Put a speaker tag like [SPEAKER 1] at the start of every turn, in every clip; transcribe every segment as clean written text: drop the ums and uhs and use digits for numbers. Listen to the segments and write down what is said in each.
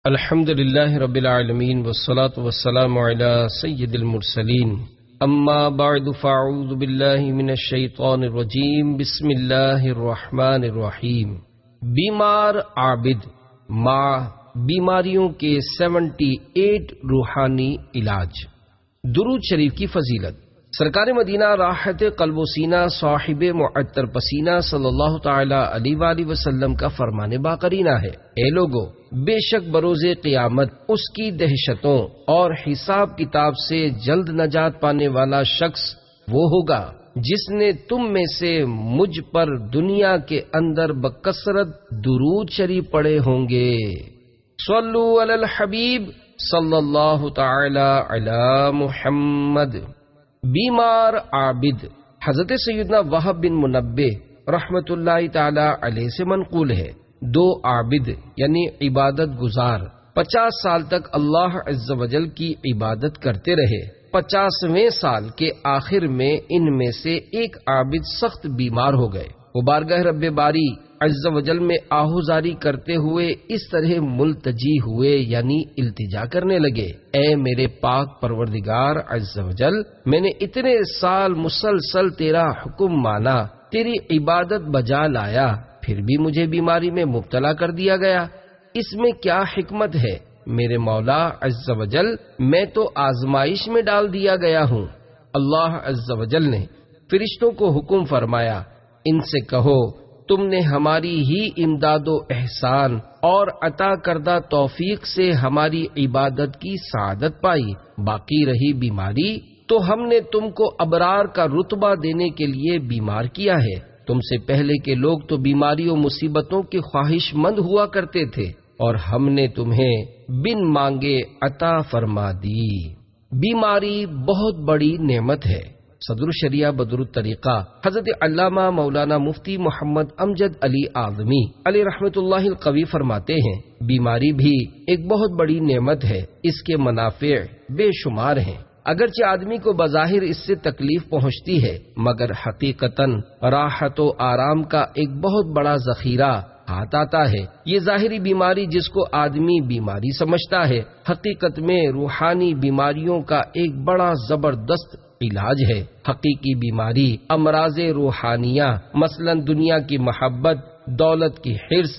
[SPEAKER 1] الحمد للہ رب العالمین والصلاة والسلام علی سید المرسلین اما بعد فاعوذ باللہ من الشیطان الرجیم بسم اللہ الرحمن الرحیم۔ بیمار عابد ماں بیماریوں کے 78 روحانی علاج۔ درود شریف کی فضیلت۔ سرکار مدینہ راحت قلب و سینہ صاحب معطر پسینہ صلی اللہ تعالی علیہ وآلہ وسلم کا فرمان باقرینہ ہے، اے لوگو، بے شک بروز قیامت اس کی دہشتوں اور حساب کتاب سے جلد نجات پانے والا شخص وہ ہوگا جس نے تم میں سے مجھ پر دنیا کے اندر بکثرت درود شریف پڑھے ہوں گے۔ صلو علی الحبیب صلی اللہ تعالی علی محمد۔ بیمار عابد حضرت سیدنا وہب بن منبہ رحمت اللہ تعالی علیہ سے منقول ہے، دو عابد یعنی عبادت گزار 50 سال تک اللہ عز و جل کی عبادت کرتے رہے۔ 50ویں سال کے آخر میں ان میں سے ایک عابد سخت بیمار ہو گئے۔ وہ بارگاہ رب باری عز و جل میں آہوزاری کرتے ہوئے اس طرح ملتجی ہوئے یعنی التجا کرنے لگے، اے میرے پاک پروردگار عز و جل، میں نے اتنے سال مسلسل تیرا حکم مانا، تیری عبادت بجا لایا، پھر بھی مجھے بیماری میں مبتلا کر دیا گیا، اس میں کیا حکمت ہے؟ میرے مولا عز و جل، میں تو آزمائش میں ڈال دیا گیا ہوں۔ اللہ عز و جل نے فرشتوں کو حکم فرمایا، ان سے کہو تم نے ہماری ہی امداد و احسان اور عطا کردہ توفیق سے ہماری عبادت کی سعادت پائی، باقی رہی بیماری تو ہم نے تم کو ابرار کا رتبہ دینے کے لیے بیمار کیا ہے۔ تم سے پہلے کے لوگ تو بیماری و مصیبتوں کے خواہش مند ہوا کرتے تھے اور ہم نے تمہیں بن مانگے عطا فرما دی۔ بیماری بہت بڑی نعمت ہے۔ صدر الشریعہ بدر الطریقہ حضرت علامہ مولانا مفتی محمد امجد علی اعظمی علیہ رحمت اللہ القوی فرماتے ہیں، بیماری بھی ایک بہت بڑی نعمت ہے، اس کے منافع بے شمار ہیں۔ اگرچہ آدمی کو بظاہر اس سے تکلیف پہنچتی ہے، مگر حقیقتاً راحت و آرام کا ایک بہت بڑا ذخیرہ ہاتھ آتا ہے۔ یہ ظاہری بیماری جس کو آدمی بیماری سمجھتا ہے، حقیقت میں روحانی بیماریوں کا ایک بڑا زبردست علاج ہے۔ حقیقی بیماری امراض روحانیہ مثلا دنیا کی محبت، دولت کی حرص،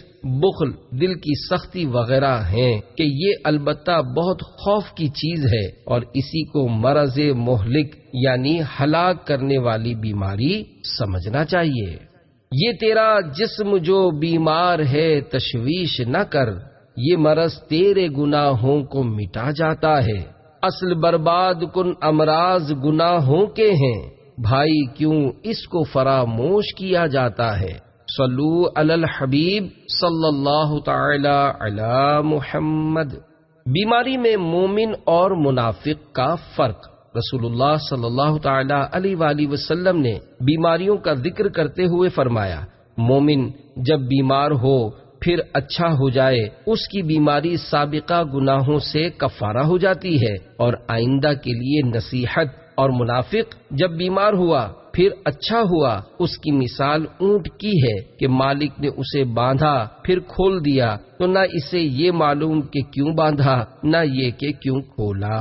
[SPEAKER 1] بخل، دل کی سختی وغیرہ ہیں کہ یہ البتہ بہت خوف کی چیز ہے اور اسی کو مرض مہلک یعنی ہلاک کرنے والی بیماری سمجھنا چاہیے۔ یہ تیرا جسم جو بیمار ہے تشویش نہ کر، یہ مرض تیرے گناہوں کو مٹا جاتا ہے۔ اصل برباد کن امراض گناہوں کے ہیں، بھائی کیوں اس کو فراموش کیا جاتا ہے۔ صلو علی الحبیب صلی اللہ تعالی علی محمد۔ بیماری میں مومن اور منافق کا فرق۔ رسول اللہ صلی اللہ تعالی علیہ وآلہ وسلم نے بیماریوں کا ذکر کرتے ہوئے فرمایا، مومن جب بیمار ہو پھر اچھا ہو جائے، اس کی بیماری سابقہ گناہوں سے کفارہ ہو جاتی ہے اور آئندہ کے لیے نصیحت، اور منافق جب بیمار ہوا پھر اچھا ہوا، اس کی مثال اونٹ کی ہے کہ مالک نے اسے باندھا پھر کھول دیا تو نہ اسے یہ معلوم کہ کیوں باندھا، نہ یہ کہ کیوں کھولا۔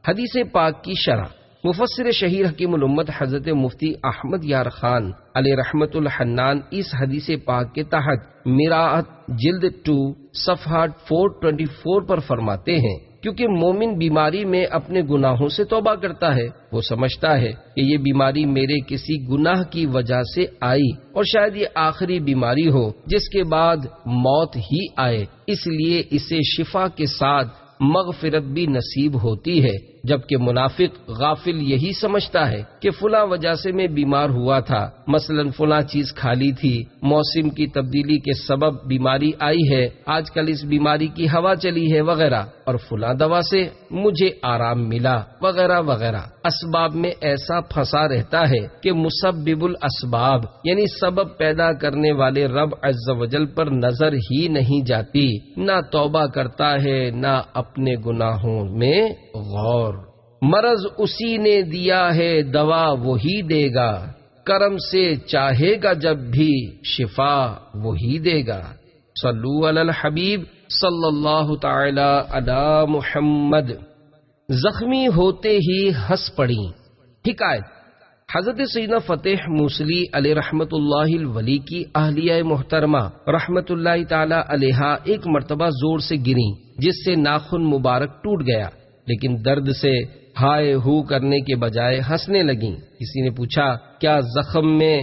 [SPEAKER 1] حدیث پاک کی شرح۔ مفسر شہیر حکیم الامت حضرت مفتی احمد یار خان علیہ رحمت الحنان اس حدیث پاک کے تحت مراعات جلد 2 صفحہ 424 پر فرماتے ہیں، کیونکہ مومن بیماری میں اپنے گناہوں سے توبہ کرتا ہے، وہ سمجھتا ہے کہ یہ بیماری میرے کسی گناہ کی وجہ سے آئی اور شاید یہ آخری بیماری ہو جس کے بعد موت ہی آئے، اس لیے اسے شفا کے ساتھ مغفرت بھی نصیب ہوتی ہے، جبکہ منافق غافل یہی سمجھتا ہے کہ فلاں وجہ سے میں بیمار ہوا تھا، مثلا فلاں چیز کھا لی تھی، موسم کی تبدیلی کے سبب بیماری آئی ہے، آج کل اس بیماری کی ہوا چلی ہے وغیرہ، اور فلاں دوا سے مجھے آرام ملا وغیرہ وغیرہ۔ اسباب میں ایسا پھنسا رہتا ہے کہ مسبب الاسباب یعنی سبب پیدا کرنے والے رب عز و جل پر نظر ہی نہیں جاتی، نہ توبہ کرتا ہے نہ اپنے گناہوں میں غور۔ مرض اسی نے دیا ہے دوا وہی دے گا، کرم سے چاہے گا جب بھی شفا وہی دے گا۔ صلو علی الحبیب صلی اللہ تعالی علی محمد۔ زخمی ہوتے ہی ہنس پڑیں۔ حکایت: حضرت سیدنا فتح موصلی علیہ رحمت اللہ الولی کی اہلیہ محترمہ رحمت اللہ تعالی علیہا ایک مرتبہ زور سے گریں، جس سے ناخن مبارک ٹوٹ گیا، لیکن درد سے ہائے ہو کرنے کے بجائے ہنسنے لگیں۔ کسی نے پوچھا، کیا زخم میں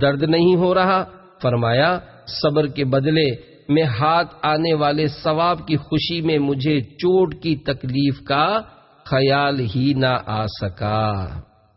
[SPEAKER 1] درد نہیں ہو رہا؟ فرمایا، صبر کے بدلے میں ہاتھ آنے والے ثواب کی خوشی میں مجھے چوٹ کی تکلیف کا خیال ہی نہ آ سکا۔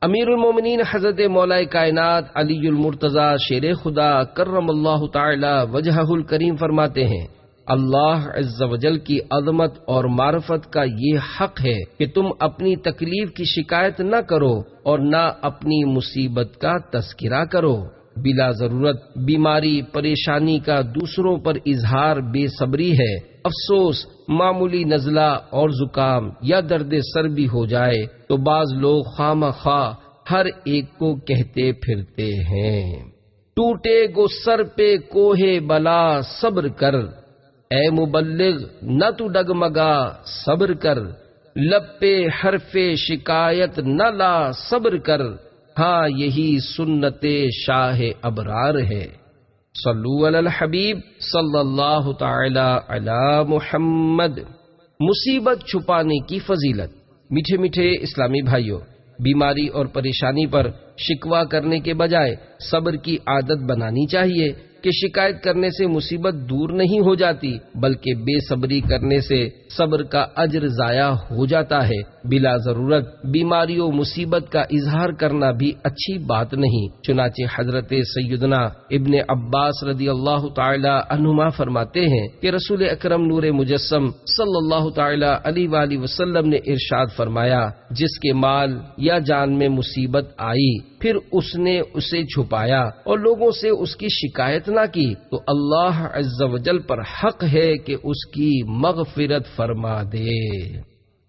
[SPEAKER 1] امیر المومنین حضرت مولا کائنات علی المرتضی شیر خدا کرم اللہ تعالی وجہہ الکریم فرماتے ہیں، اللہ عز و جل کی عظمت اور معرفت کا یہ حق ہے کہ تم اپنی تکلیف کی شکایت نہ کرو اور نہ اپنی مصیبت کا تذکرہ کرو۔ بلا ضرورت بیماری پریشانی کا دوسروں پر اظہار بے صبری ہے۔ افسوس، معمولی نزلہ اور زکام یا درد سر بھی ہو جائے تو بعض لوگ خواہ ہر ایک کو کہتے پھرتے ہیں، ٹوٹے گو سر پہ کوہ بلا صبر کر، اے مبلغ نہ تو ڈگمگا صبر کر، لب پہ حرف شکایت نہ لا صبر کر، ہاں یہی سنت شاہ ابرار ہے۔ صلو علی الحبیب صلی اللہ تعالی علی محمد۔ مصیبت چھپانے کی فضیلت۔ میٹھے میٹھے اسلامی بھائیوں، بیماری اور پریشانی پر شکوہ کرنے کے بجائے صبر کی عادت بنانی چاہیے کہ شکایت کرنے سے مصیبت دور نہیں ہو جاتی، بلکہ بے صبری کرنے سے صبر کا اجر ضائع ہو جاتا ہے۔ بلا ضرورت بیماری و مصیبت کا اظہار کرنا بھی اچھی بات نہیں۔ چنانچہ حضرت سیدنا ابن عباس رضی اللہ تعالی عنہما فرماتے ہیں کہ رسول اکرم نور مجسم صلی اللہ تعالی علیہ وآلہ وسلم نے ارشاد فرمایا، جس کے مال یا جان میں مصیبت آئی پھر اس نے اسے چھپایا اور لوگوں سے اس کی شکایت نہ کی تو اللہ عز و جل پر حق ہے کہ اس کی مغفرت فرما دے۔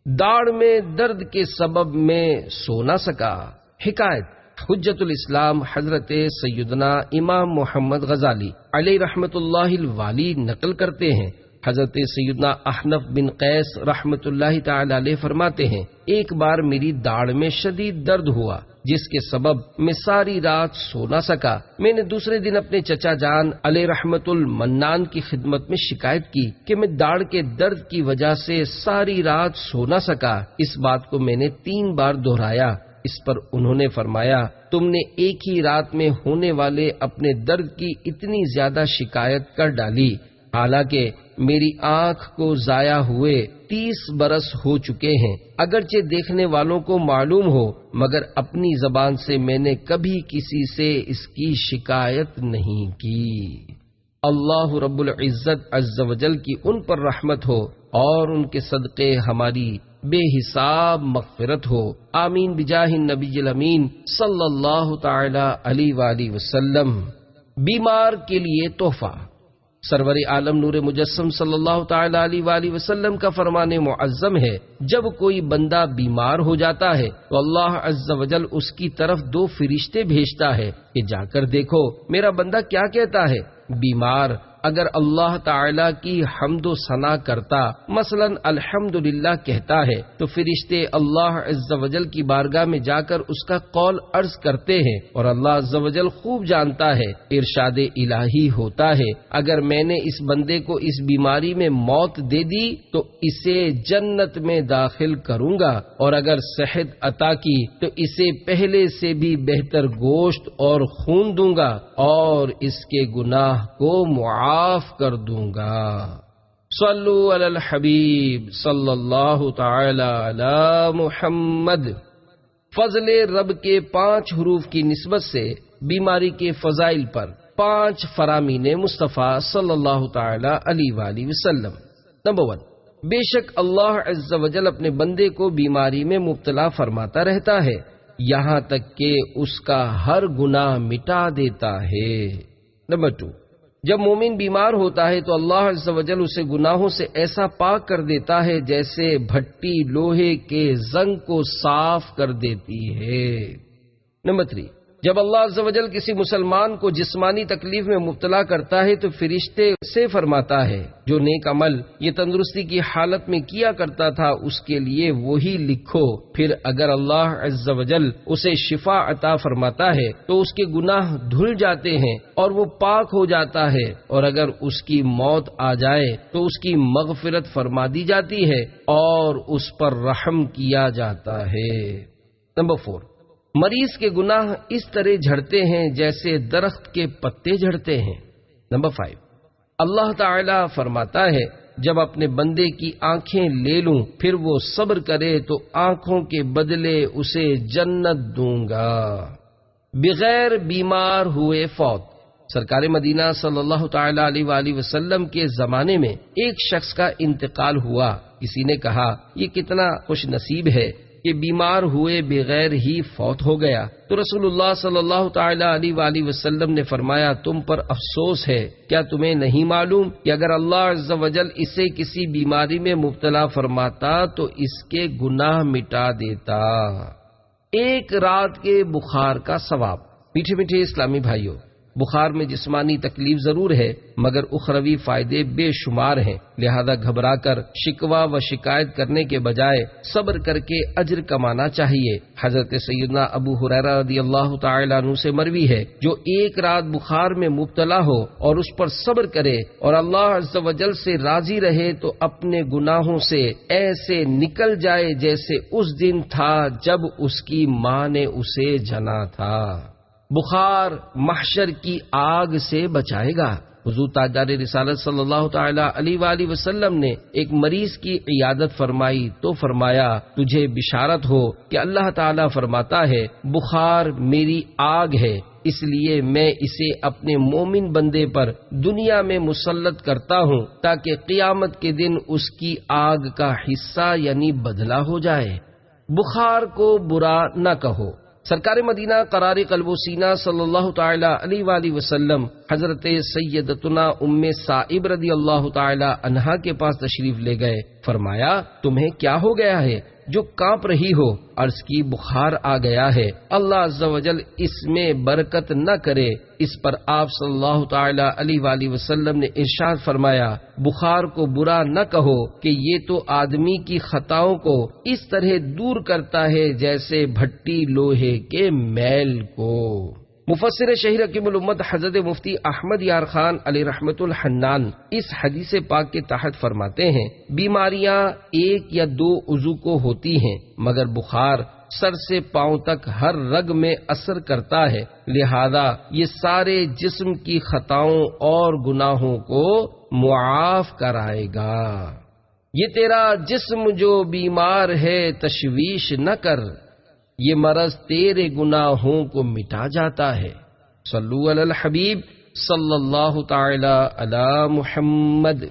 [SPEAKER 1] داڑھ میں درد کے سبب میں سو نہ سکا۔ حکایت: حجت الاسلام حضرت سیدنا امام محمد غزالی علیہ رحمت اللہ الوالی نقل کرتے ہیں، حضرت سیدنا احنف بن قیس رحمت اللہ تعالی علیہ فرماتے ہیں، ایک بار میری داڑھ میں شدید درد ہوا جس کے سبب میں ساری رات سو نہ سکا۔ میں نے دوسرے دن اپنے چچا جان علیہ رحمت المنان کی خدمت میں شکایت کی کہ میں داڑھ کے درد کی وجہ سے ساری رات سو نہ سکا۔ اس بات کو میں نے 3 بار دہرایا۔ اس پر انہوں نے فرمایا، تم نے ایک ہی رات میں ہونے والے اپنے درد کی اتنی زیادہ شکایت کر ڈالی، حالانکہ میری آنکھ کو ضائع ہوئے 30 برس ہو چکے ہیں، اگرچہ دیکھنے والوں کو معلوم ہو، مگر اپنی زبان سے میں نے کبھی کسی سے اس کی شکایت نہیں کی۔ اللہ رب العزت عز و جل کی ان پر رحمت ہو اور ان کے صدقے ہماری بے حساب مغفرت ہو، آمین بجاہ النبی الامین صلی اللہ تعالی علیہ وآلہ وسلم۔ بیمار کے لیے تحفہ۔ سرور عالم نور مجسم صلی اللہ تعالی علیہ وآلہ وسلم کا فرمان معظم ہے، جب کوئی بندہ بیمار ہو جاتا ہے تو اللہ عز و جل اس کی طرف 2 فرشتے بھیجتا ہے کہ جا کر دیکھو میرا بندہ کیا کہتا ہے۔ بیمار اگر اللہ تعالی کی حمد و ثنا کرتا، مثلا الحمدللہ کہتا ہے، تو فرشتے اللہ عز و جل کی بارگاہ میں جا کر اس کا قول عرض کرتے ہیں، اور اللہ عز و جل خوب جانتا ہے۔ ارشاد الہی ہوتا ہے، اگر میں نے اس بندے کو اس بیماری میں موت دے دی تو اسے جنت میں داخل کروں گا، اور اگر صحت عطا کی تو اسے پہلے سے بھی بہتر گوشت اور خون دوں گا، اور اس کے گناہ کو معاف کر دوں گا۔ صلو علی الحبیب صلی اللہ تعالی علی محمد۔ فضل رب کے 5 حروف کی نسبت سے بیماری کے فضائل پر 5 فرامین مصطفیٰ صلی اللہ تعالی علیہ وآلہ وسلم۔ نمبر 1، بے شک اللہ عز و جل اپنے بندے کو بیماری میں مبتلا فرماتا رہتا ہے، یہاں تک کہ اس کا ہر گناہ مٹا دیتا ہے۔ نمبر 2، جب مومن بیمار ہوتا ہے تو اللہ عز و جل اسے گناہوں سے ایسا پاک کر دیتا ہے جیسے بھٹی لوہے کے زنگ کو صاف کر دیتی ہے۔ نمبر 3، جب اللہ عز و جل کسی مسلمان کو جسمانی تکلیف میں مبتلا کرتا ہے تو فرشتے سے فرماتا ہے جو نیک عمل یہ تندرستی کی حالت میں کیا کرتا تھا اس کے لیے وہی لکھو، پھر اگر اللہ عز و جل اسے شفا عطا فرماتا ہے تو اس کے گناہ دھل جاتے ہیں اور وہ پاک ہو جاتا ہے، اور اگر اس کی موت آ جائے تو اس کی مغفرت فرما دی جاتی ہے اور اس پر رحم کیا جاتا ہے۔ نمبر 4، مریض کے گناہ اس طرح جھڑتے ہیں جیسے درخت کے پتے جھڑتے ہیں۔ نمبر 5، اللہ تعالی فرماتا ہے جب اپنے بندے کی آنکھیں لے لوں پھر وہ صبر کرے تو آنکھوں کے بدلے اسے جنت دوں گا۔ بغیر بیمار ہوئے فوت۔ سرکار مدینہ صلی اللہ تعالی علیہ وآلہ وسلم کے زمانے میں ایک شخص کا انتقال ہوا۔ کسی نے کہا یہ کتنا خوش نصیب ہے کہ بیمار ہوئے بغیر ہی فوت ہو گیا، تو رسول اللہ صلی اللہ تعالی علیہ وآلہ وسلم نے فرمایا تم پر افسوس ہے، کیا تمہیں نہیں معلوم کہ اگر اللہ عز و جل اسے کسی بیماری میں مبتلا فرماتا تو اس کے گناہ مٹا دیتا۔ ایک رات کے بخار کا ثواب۔ میٹھے میٹھے اسلامی بھائیوں، بخار میں جسمانی تکلیف ضرور ہے مگر اخروی فائدے بے شمار ہیں، لہذا گھبرا کر شکوہ و شکایت کرنے کے بجائے صبر کر کے اجر کمانا چاہیے۔ حضرت سیدنا ابو ہریرہ رضی اللہ تعالی عنہ سے مروی ہے جو ایک رات بخار میں مبتلا ہو اور اس پر صبر کرے اور اللہ عز و جل سے راضی رہے تو اپنے گناہوں سے ایسے نکل جائے جیسے اس دن تھا جب اس کی ماں نے اسے جنا تھا۔ بخار محشر کی آگ سے بچائے گا۔ حضور تاجدار رسالت صلی اللہ تعالی علیہ وآلہ وسلم نے ایک مریض کی عیادت فرمائی تو فرمایا تجھے بشارت ہو کہ اللہ تعالی فرماتا ہے بخار میری آگ ہے، اس لیے میں اسے اپنے مومن بندے پر دنیا میں مسلط کرتا ہوں تاکہ قیامت کے دن اس کی آگ کا حصہ یعنی بدلہ ہو جائے۔ بخار کو برا نہ کہو۔ سرکار مدینہ قرار قلب و سینہ صلی اللہ تعالی علیہ وآلہ وسلم حضرت سیدتنا ام صائب رضی اللہ تعالی عنہا کے پاس تشریف لے گئے۔ فرمایا تمہیں کیا ہو گیا ہے جو کانپ رہی ہو؟ عرض کی بخار آ گیا ہے، اللہ عز و جل اس میں برکت نہ کرے۔ اس پر آپ صلی اللہ تعالی علیہ وآلہ وسلم نے ارشاد فرمایا بخار کو برا نہ کہو کہ یہ تو آدمی کی خطاؤں کو اس طرح دور کرتا ہے جیسے بھٹی لوہے کے میل کو۔ مفسر شہیر حکیم الامت حضرت مفتی احمد یار خان علیہ رحمت الحنان اس حدیث پاک کے تحت فرماتے ہیں بیماریاں ایک یا دو عضو کو ہوتی ہیں مگر بخار سر سے پاؤں تک ہر رگ میں اثر کرتا ہے، لہذا یہ سارے جسم کی خطاؤں اور گناہوں کو معاف کرائے گا۔ یہ تیرا جسم جو بیمار ہے تشویش نہ کر، یہ مرض تیرے گناہوں کو مٹا جاتا ہے۔ صلو علی الحبیب صلی اللہ تعالی علی محمد۔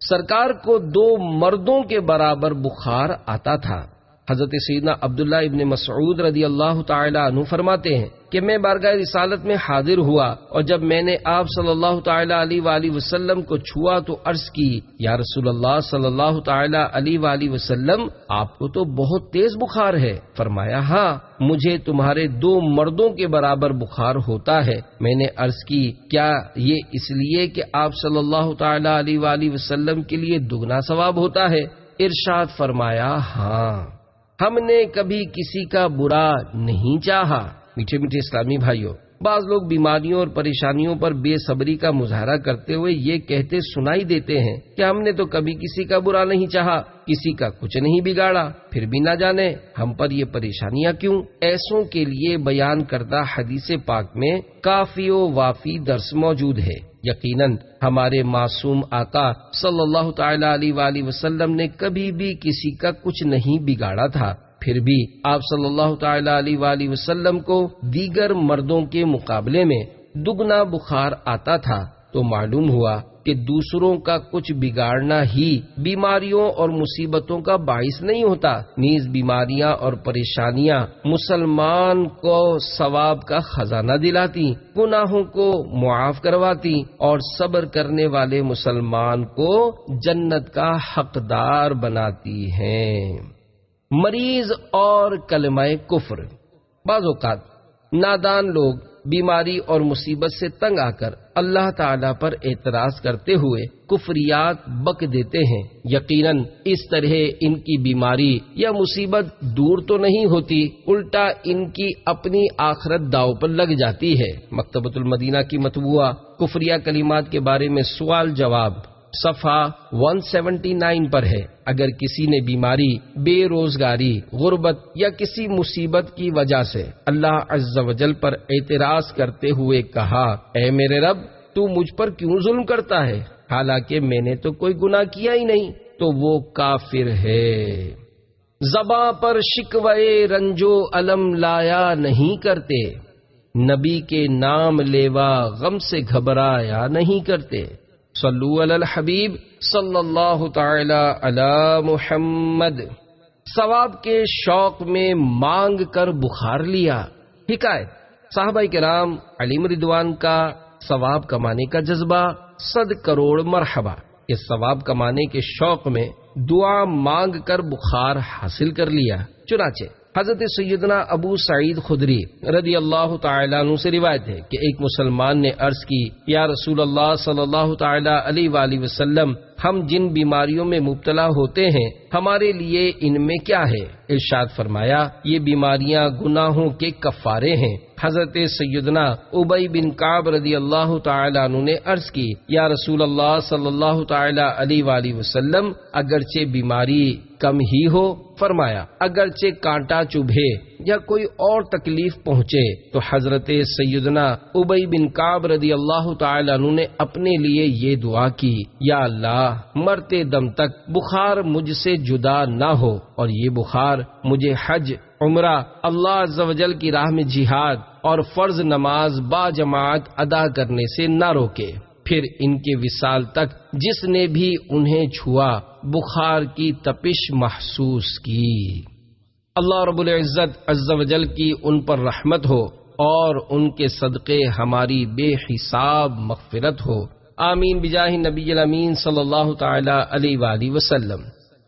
[SPEAKER 1] سرکار کو 2 مردوں کے برابر بخار آتا تھا۔ حضرت سیدنا عبداللہ ابن مسعود رضی اللہ تعالی عنہ فرماتے ہیں کہ میں بارگاہ رسالت میں حاضر ہوا اور جب میں نے آپ صلی اللہ تعالی علیہ وآلہ وسلم کو چھوا تو عرض کی یا رسول اللہ صلی اللہ تعالی علیہ وآلہ وسلم آپ کو تو بہت تیز بخار ہے۔ فرمایا ہاں مجھے تمہارے 2 مردوں کے برابر بخار ہوتا ہے۔ میں نے عرض کی کیا یہ اس لیے کہ آپ صلی اللہ تعالی علیہ وآلہ وسلم کے لیے دگنا ثواب ہوتا ہے؟ ارشاد فرمایا ہاں، ہم نے کبھی کسی کا برا نہیں چاہا۔ میٹھے میٹھے اسلامی بھائیوں، بعض لوگ بیماریوں اور پریشانیوں پر بے صبری کا مظاہرہ کرتے ہوئے یہ کہتے سنائی دیتے ہیں کہ ہم نے تو کبھی کسی کا برا نہیں چاہا، کسی کا کچھ نہیں بگاڑا، پھر بھی نہ جانے ہم پر یہ پریشانیاں کیوں۔ ایسوں کے لیے بیان کردہ حدیث پاک میں کافی و وافی درس موجود ہے۔ یقیناً ہمارے معصوم آقا صلی اللہ تعالی علیہ وآلہ وسلم نے کبھی بھی کسی کا کچھ نہیں بگاڑا تھا، پھر بھی آپ صلی اللہ تعالی علیہ وآلہ وسلم کو دیگر مردوں کے مقابلے میں دگنا بخار آتا تھا، تو معلوم ہوا کہ دوسروں کا کچھ بگاڑنا ہی بیماریوں اور مصیبتوں کا باعث نہیں ہوتا، نیز بیماریاں اور پریشانیاں مسلمان کو ثواب کا خزانہ دلاتی، گناہوں کو معاف کرواتی اور صبر کرنے والے مسلمان کو جنت کا حقدار بناتی ہیں۔ مریض اور کلمہ کفر۔ بعض اوقات نادان لوگ بیماری اور مصیبت سے تنگ آ کر اللہ تعالیٰ پر اعتراض کرتے ہوئے کفریات بک دیتے ہیں، یقیناً اس طرح ان کی بیماری یا مصیبت دور تو نہیں ہوتی، الٹا ان کی اپنی آخرت داؤ پر لگ جاتی ہے۔ مکتبۃ المدینہ کی مطبوعہ کفریہ کلمات کے بارے میں سوال جواب صفحہ 179 پر ہے۔ اگر کسی نے بیماری، بے روزگاری، غربت یا کسی مصیبت کی وجہ سے اللہ عز و جل پر اعتراض کرتے ہوئے کہا، اے میرے رب تو مجھ پر کیوں ظلم کرتا ہے حالانکہ میں نے تو کوئی گناہ کیا ہی نہیں، تو وہ کافر ہے۔ زباں پر شکوے رنجو علم لایا نہیں کرتے، نبی کے نام لیوا غم سے گھبرایا نہیں کرتے۔ صلو علی الحبیب صلی اللہ تعالی علی محمد۔ ثواب کے شوق میں مانگ کر بخار لیا۔ حکایت، صحابہ کرام علیہم رضوان کا ثواب کمانے کا جذبہ 100 کروڑ مرحبا۔ اس ثواب کمانے کے شوق میں دعا مانگ کر بخار حاصل کر لیا۔ چنانچہ حضرت سیدنا ابو سعید خدری رضی اللہ تعالیٰ عنہ سے روایت ہے کہ ایک مسلمان نے عرض کی، یا رسول اللہ صلی اللہ تعالیٰ علیہ وآلہ وسلم، ہم جن بیماریوں میں مبتلا ہوتے ہیں ہمارے لیے ان میں کیا ہے؟ ارشاد فرمایا، یہ بیماریاں گناہوں کے کفارے ہیں۔ حضرت سیدنا ابی بن کعب رضی اللہ تعالیٰ عنہ نے عرض کی، یا رسول اللہ صلی اللہ تعالیٰ علیہ وآلہ وسلم، اگرچہ بیماری کم ہی ہو؟ فرمایا، اگرچہ کانٹا چبھے یا کوئی اور تکلیف پہنچے۔ تو حضرت سیدنا ابی بن کعب رضی اللہ تعالیٰ عنہ نے اپنے لیے یہ دعا کی، یا اللہ مرتے دم تک بخار مجھ سے جدا نہ ہو، اور یہ بخار مجھے حج، عمرہ، اللہ عز و جل کی راہ میں جہاد اور فرض نماز با جماعت ادا کرنے سے نہ روکے۔ پھر ان کے وصال تک جس نے بھی انہیں چھوا بخار کی تپش محسوس کی۔ اللہ رب العزت عز و جل کی ان پر رحمت ہو اور ان کے صدقے ہماری بے حساب مغفرت ہو، آمین بجاہ نبی الامین صلی اللہ تعالی علیہ وآلہ وسلم۔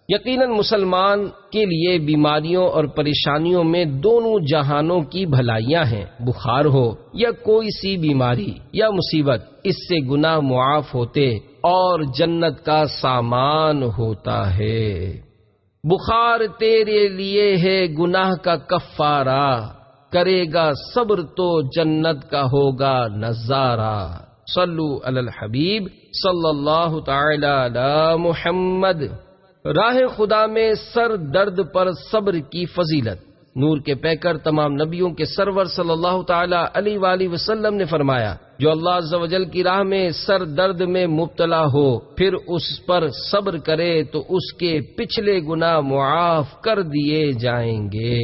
[SPEAKER 1] یقیناً مسلمان کے لیے بیماریوں اور پریشانیوں میں دونوں جہانوں کی بھلائیاں ہیں۔ بخار ہو یا کوئی سی بیماری یا مصیبت، اس سے گناہ معاف ہوتے اور جنت کا سامان ہوتا ہے۔ بخار تیرے لیے ہے گناہ کا کفارہ، کرے گا صبر تو جنت کا ہوگا نظارہ۔ صلو علی الحبیب صلی اللہ تعالی علی محمد۔ راہ خدا میں سر درد پر صبر کی فضیلت۔ نور کے پیکر تمام نبیوں کے سرور صلی اللہ تعالی علیہ وآلہ وسلم نے فرمایا، جو اللہ عز و جل کی راہ میں سر درد میں مبتلا ہو پھر اس پر صبر کرے تو اس کے پچھلے گناہ معاف کر دیے جائیں گے۔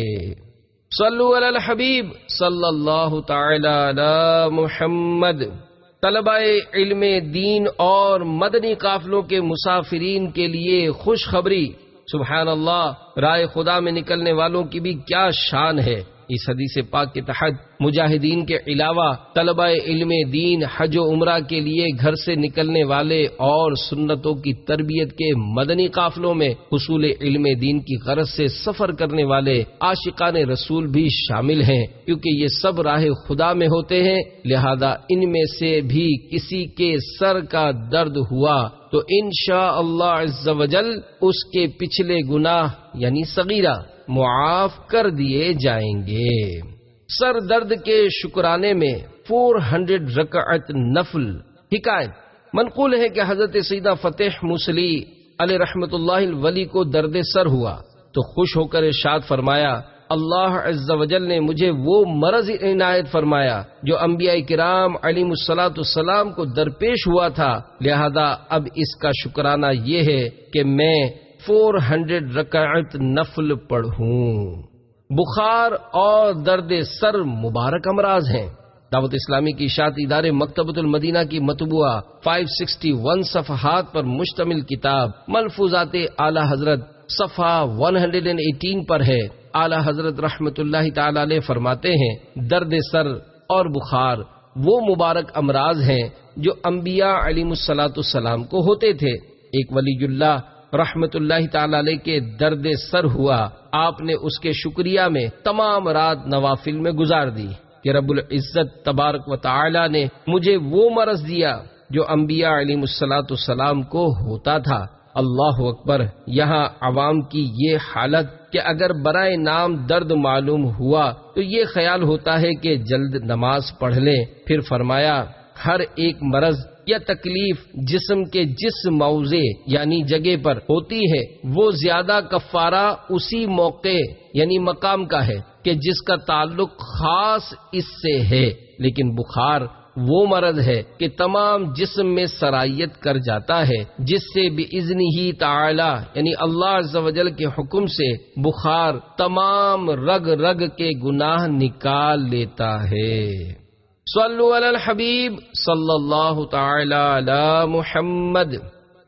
[SPEAKER 1] صلو علی الحبیب صلی اللہ تعالی علی محمد۔ طلباء علم دین اور مدنی قافلوں کے مسافرین کے لیے خوشخبری۔ سبحان اللہ، راہ خدا میں نکلنے والوں کی بھی کیا شان ہے۔ اس حدیث پاک کے تحت مجاہدین کے علاوہ طلباء علم دین حج و عمرہ کے لیے گھر سے نکلنے والے اور سنتوں کی تربیت کے مدنی قافلوں میں حصول علم دین کی غرض سے سفر کرنے والے عاشقان رسول بھی شامل ہیں، کیونکہ یہ سب راہ خدا میں ہوتے ہیں، لہذا ان میں سے بھی کسی کے سر کا درد ہوا تو انشاءاللہ عز و جل اس کے پچھلے گناہ یعنی صغیرہ معاف کر دیے جائیں گے۔ سر درد کے شکرانے میں 400 رکعت نفل۔ حکایت، منقول ہے کہ حضرت سیدہ فتح موصلی علیہ رحمت اللہ الولی کو درد سر ہوا تو خوش ہو کر ارشاد فرمایا، اللہ عز و جل نے مجھے وہ مرض عنایت فرمایا جو انبیاء کرام علیہم الصلاۃ والسلام کو درپیش ہوا تھا، لہذا اب اس کا شکرانہ یہ ہے کہ میں 400 رکعت نفل پڑھوں۔ بخار اور درد سر مبارک امراض ہیں۔ دعوت اسلامی کی اشاعتی ادارے مکتبۃ المدینہ کی مطبوعہ 561 صفحات پر مشتمل کتاب ملفوظات اعلی حضرت صفحہ 118 پر ہے۔ اعلی حضرت رحمت اللہ تعالی علیہ فرماتے ہیں، درد سر اور بخار وہ مبارک امراض ہیں جو انبیاء علیہم الصلاۃ والسلام کو ہوتے تھے۔ ایک ولی اللہ رحمت اللہ تعالی علیہ کے درد سر ہوا، آپ نے اس کے شکریہ میں تمام رات نوافل میں گزار دی۔ کہ رب العزت تبارک و تعالی نے مجھے وہ مرض دیا جو انبیاء علیہم الصلاۃ والسلام کو ہوتا تھا۔ اللہ اکبر۔ یہاں عوام کی یہ حالت کہ اگر برائے نام درد معلوم ہوا تو یہ خیال ہوتا ہے کہ جلد نماز پڑھ لیں۔ پھر فرمایا ہر ایک مرض یا تکلیف جسم کے جس موضع یعنی جگہ پر ہوتی ہے وہ زیادہ کفارہ اسی موقع یعنی مقام کا ہے کہ جس کا تعلق خاص اس سے ہے، لیکن بخار وہ مرض ہے کہ تمام جسم میں سرایت کر جاتا ہے، جس سے بِإِذْنِهِ تعالی یعنی اللہ عز و جل کے حکم سے بخار تمام رگ رگ کے گناہ نکال لیتا ہے۔ صلو علی الحبیب صلی اللہ تعالی علی محمد۔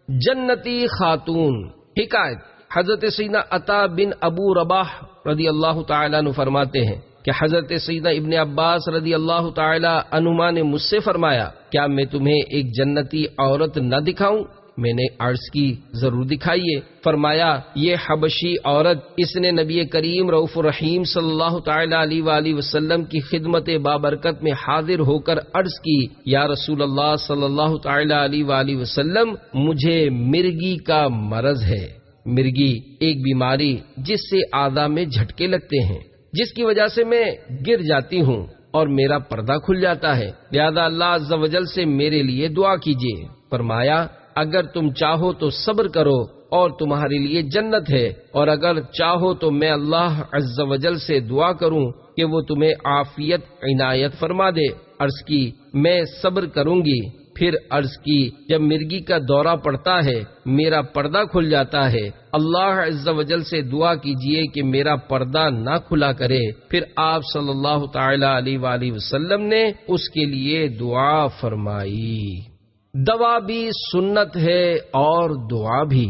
[SPEAKER 1] جنتی خاتون۔ حکایت حضرت سیدنا عطا بن ابو رباح رضی اللہ تعالی عنہ فرماتے ہیں کہ حضرت سیدنا ابن عباس رضی اللہ تعالی عنہما نے مجھ سے فرمایا کیا میں تمہیں ایک جنتی عورت نہ دکھاؤں؟ میں نے عرض کی ضرور دکھائیے۔ فرمایا یہ حبشی عورت، اس نے نبی کریم رؤوف الرحیم صلی اللہ تعالی علیہ وآلہ وسلم کی خدمت بابرکت میں حاضر ہو کر عرض کی یا رسول اللہ صلی اللہ تعالی علیہ وآلہ وسلم، مجھے مرگی کا مرض ہے۔ مرگی ایک بیماری جس سے اعضاء میں جھٹکے لگتے ہیں، جس کی وجہ سے میں گر جاتی ہوں اور میرا پردہ کھل جاتا ہے، لہذا اللہ عز و جل سے میرے لیے دعا کیجیے۔ فرمایا اگر تم چاہو تو صبر کرو اور تمہارے لیے جنت ہے، اور اگر چاہو تو میں اللہ عز و جل سے دعا کروں کہ وہ تمہیں عافیت عنایت فرما دے۔ عرض کی میں صبر کروں گی۔ پھر عرض کی جب مرگی کا دورہ پڑتا ہے میرا پردہ کھل جاتا ہے، اللہ عز و جل سے دعا کیجئے کہ میرا پردہ نہ کھلا کرے۔ پھر آپ صلی اللہ تعالی علیہ وآلہ وسلم نے اس کے لیے دعا فرمائی۔ دوا بھی سنت ہے اور دعا بھی۔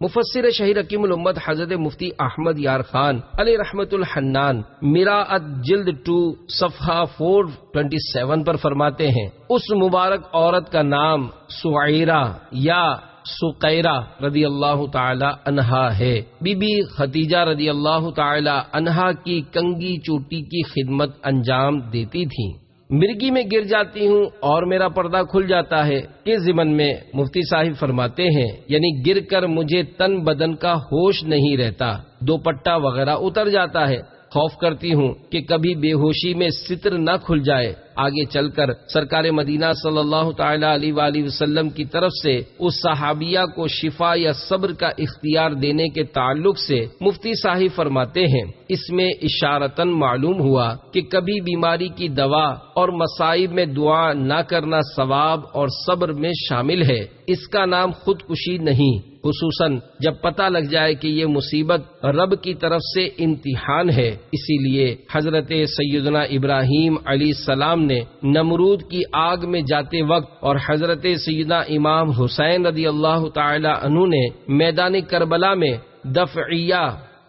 [SPEAKER 1] مفسر شہیر حکیم الامت حضرت مفتی احمد یار خان علیہ رحمت الحنان مراعت جلد 2 صفحہ 427 پر فرماتے ہیں اس مبارک عورت کا نام سعیرہ یا سقیرہ رضی اللہ تعالی عنہا ہے۔ بی بی خدیجہ رضی اللہ تعالی عنہا کی کنگھی چوٹی کی خدمت انجام دیتی تھیں۔ مرگی میں گر جاتی ہوں اور میرا پردہ کھل جاتا ہے کے ضمن میں مفتی صاحب فرماتے ہیں یعنی گر کر مجھے تن بدن کا ہوش نہیں رہتا، دوپٹہ وغیرہ اتر جاتا ہے، خوف کرتی ہوں کہ کبھی بے ہوشی میں ستر نہ کھل جائے۔ آگے چل کر سرکار مدینہ صلی اللہ تعالی علیہ وآلہ وسلم کی طرف سے اس صحابیہ کو شفا یا صبر کا اختیار دینے کے تعلق سے مفتی صاحب فرماتے ہیں اس میں اشارتاً معلوم ہوا کہ کبھی بیماری کی دوا اور مصائب میں دعا نہ کرنا ثواب اور صبر میں شامل ہے، اس کا نام خودکشی نہیں، خصوصاً جب پتہ لگ جائے کہ یہ مصیبت رب کی طرف سے امتحان ہے۔ اسی لیے حضرت سیدنا ابراہیم علیہ السلام نے نمرود کی آگ میں جاتے وقت اور حضرت سیدنا امام حسین رضی اللہ تعالی عنہ نے میدان کربلا میں دفعیہ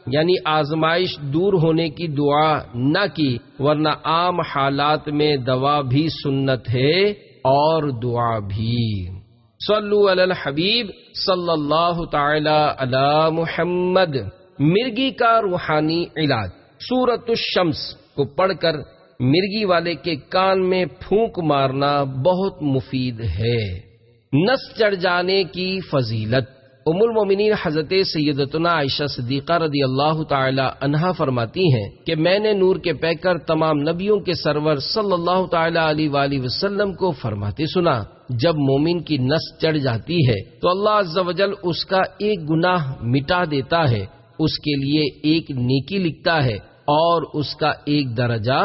[SPEAKER 1] یعنی آزمائش دور ہونے کی دعا نہ کی، ورنہ عام حالات میں دوا بھی سنت ہے اور دعا بھی۔ صلو علی الحبیب صلی اللہ تعالی علی محمد۔ مرگی کا روحانی علاج۔ سورۃ الشمس کو پڑھ کر مرگی والے کے کان میں پھونک مارنا بہت مفید ہے۔ نس چڑھ جانے کی فضیلت۔ ام المومنین حضرت سیدتنا عائشہ صدیقہ رضی اللہ تعالی عنہا فرماتی ہیں کہ میں نے نور کے پیکر تمام نبیوں کے سرور صلی اللہ تعالی علیہ وآلہ وسلم کو فرماتے سنا، جب مومن کی نس چڑھ جاتی ہے تو اللہ عز و جل اس کا ایک گناہ مٹا دیتا ہے، اس کے لیے ایک نیکی لکھتا ہے اور اس کا ایک درجہ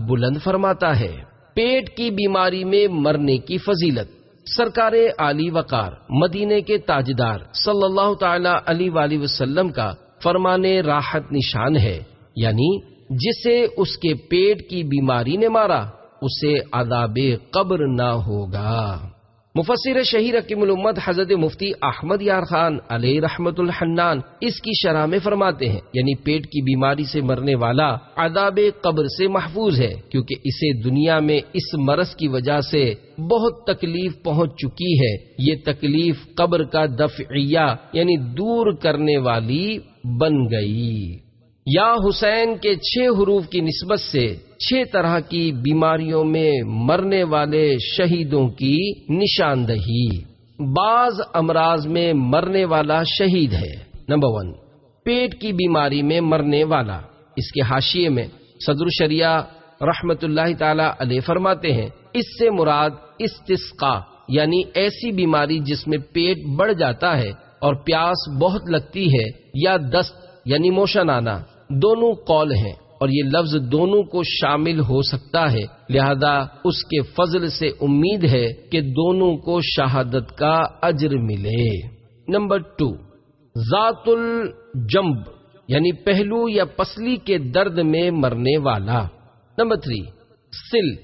[SPEAKER 1] بلند فرماتا ہے۔ پیٹ کی بیماری میں مرنے کی فضیلت۔ سرکار عالی وقار مدینے کے تاجدار صلی اللہ تعالی علیہ وآلہ وسلم کا فرمان راحت نشان ہے، یعنی جسے اس کے پیٹ کی بیماری نے مارا اسے عذاب قبر نہ ہوگا۔ مفسر شہیر حکیم الامت حضرت مفتی احمد یار خان علیہ رحمت الحنان اس کی شرح میں فرماتے ہیں یعنی پیٹ کی بیماری سے مرنے والا عذاب قبر سے محفوظ ہے، کیونکہ اسے دنیا میں اس مرض کی وجہ سے بہت تکلیف پہنچ چکی ہے۔ یہ تکلیف قبر کا دفعیہ یعنی دور کرنے والی بن گئی۔ یا حسین کے 6 حروف کی نسبت سے 6 طرح کی بیماریوں میں مرنے والے شہیدوں کی نشاندہی۔ بعض امراض میں مرنے والا شہید ہے۔ نمبر 1، پیٹ کی بیماری میں مرنے والا۔ اس کے حاشیے میں صدر الشریعہ رحمت اللہ تعالی علیہ فرماتے ہیں، اس سے مراد استسقاء یعنی ایسی بیماری جس میں پیٹ بڑھ جاتا ہے اور پیاس بہت لگتی ہے، یا دست یعنی موشن آنا، دونوں قول ہیں اور یہ لفظ دونوں کو شامل ہو سکتا ہے، لہذا اس کے فضل سے امید ہے کہ دونوں کو شہادت کا اجر ملے۔ نمبر 2، ذات الجنب یعنی پہلو یا پسلی کے درد میں مرنے والا۔ نمبر 3، سل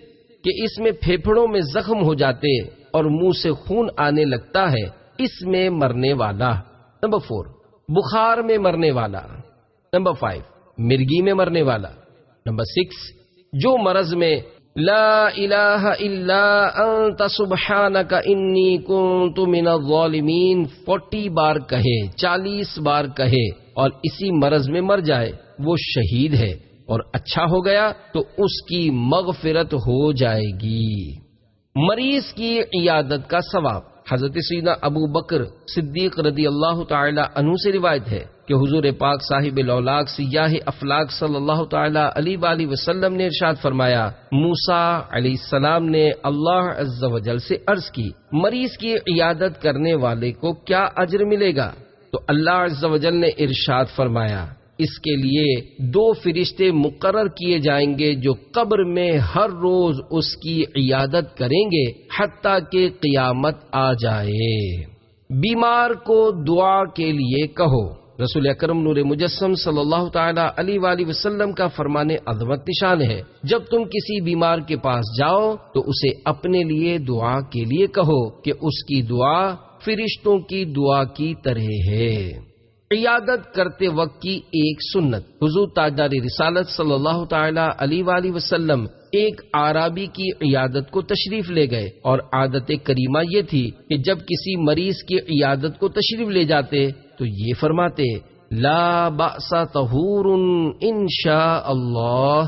[SPEAKER 1] کہ اس میں پھیپھڑوں میں زخم ہو جاتے اور منہ سے خون آنے لگتا ہے، اس میں مرنے والا۔ نمبر 4، بخار میں مرنے والا۔ نمبر 5، مرگی میں مرنے والا۔ نمبر 6، جو مرض میں لا الہ الا انت سبحانک انی کنت من الظالمین 40 بار کہے، 40 بار کہے اور اسی مرض میں مر جائے، وہ شہید ہے اور اچھا ہو گیا تو اس کی مغفرت ہو جائے گی۔ مریض کی عیادت کا ثواب۔ حضرت سیدنا ابو بکر صدیق رضی اللہ تعالی عنہ سے روایت ہے کہ حضور پاک صاحب الاولاق سیاہ افلاق صلی اللہ تعالی علیہ وآلہ وسلم نے ارشاد فرمایا، موسیٰ علیہ السلام نے اللہ عز و جل سے عرض کی، مریض کی عیادت کرنے والے کو کیا اجر ملے گا؟ تو اللہ عز و جل نے ارشاد فرمایا، اس کے لیے 2 فرشتے مقرر کیے جائیں گے جو قبر میں ہر روز اس کی عیادت کریں گے حتیٰ کہ قیامت آ جائے۔ بیمار کو دعا کے لیے کہو۔ رسول اکرم نور مجسم صلی اللہ تعالی علیہ وآلہ وسلم کا فرمان عظمت نشان ہے، جب تم کسی بیمار کے پاس جاؤ تو اسے اپنے لیے دعا کے لیے کہو کہ اس کی دعا فرشتوں کی دعا کی طرح ہے۔ عیادت کرتے وقت کی ایک سنت۔ حضور تاجدار رسالت صلی اللہ تعالی علیہ وآلہ وسلم ایک اعرابی کی عیادت کو تشریف لے گئے اور عادت کریمہ یہ تھی کہ جب کسی مریض کی عیادت کو تشریف لے جاتے تو یہ فرماتے، لا بأس طہور انشاء اللہ،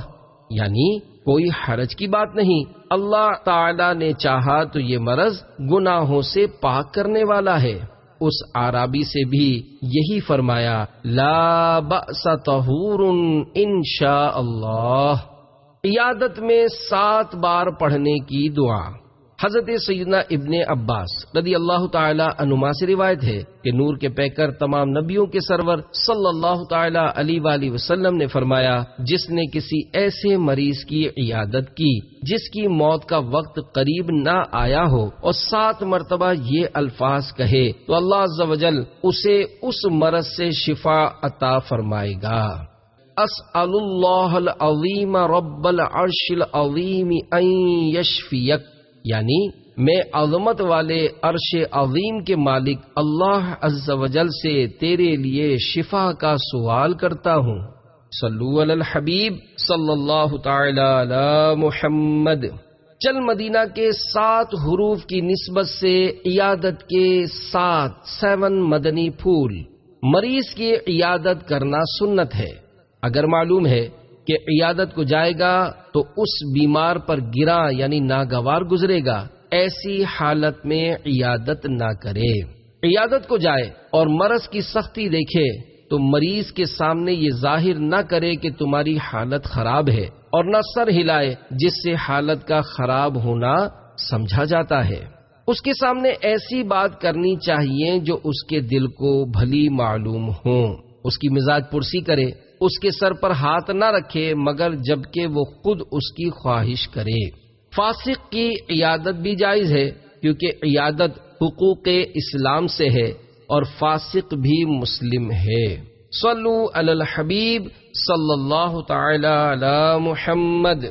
[SPEAKER 1] یعنی کوئی حرج کی بات نہیں، اللہ تعالی نے چاہا تو یہ مرض گناہوں سے پاک کرنے والا ہے۔ اس اعرابی سے بھی یہی فرمایا، لا بأس طہور انشاء اللہ۔ عیادت میں 7 بار پڑھنے کی دعا۔ حضرت سیدنا ابن عباس رضی اللہ تعالی عنہما سے روایت ہے کہ نور کے پیکر تمام نبیوں کے سرور صلی اللہ تعالی علیہ وآلہ وسلم نے فرمایا، جس نے کسی ایسے مریض کی عیادت کی جس کی موت کا وقت قریب نہ آیا ہو اور 7 مرتبہ یہ الفاظ کہے تو اللہ عز و جل اسے اس مرض سے شفا عطا فرمائے گا۔ اسأل اللہ العظیم رب العرش العظیم ان یشفیک، یعنی میں عظمت والے عرش عظیم کے مالک اللہ عز و جل سے تیرے لیے شفا کا سوال کرتا ہوں۔ صلو علی الحبیب صلی اللہ تعالی علی محمد۔ چل مدینہ کے 7 حروف کی نسبت سے عیادت کے 7 مدنی پھول۔ مریض کی عیادت کرنا سنت ہے۔ اگر معلوم ہے کہ عیادت کو جائے گا تو اس بیمار پر گرا یعنی ناگوار گزرے گا، ایسی حالت میں عیادت نہ کرے۔ عیادت کو جائے اور مرض کی سختی دیکھے تو مریض کے سامنے یہ ظاہر نہ کرے کہ تمہاری حالت خراب ہے، اور نہ سر ہلائے جس سے حالت کا خراب ہونا سمجھا جاتا ہے۔ اس کے سامنے ایسی بات کرنی چاہیے جو اس کے دل کو بھلی معلوم ہو۔ اس کی مزاج پرسی کرے، اس کے سر پر ہاتھ نہ رکھے مگر جبکہ وہ خود اس کی خواہش کرے۔ فاسق کی عیادت بھی جائز ہے کیونکہ عیادت حقوق اسلام سے ہے اور فاسق بھی مسلم ہے۔ صلو علی الحبیب صلی اللہ تعالی علی محمد۔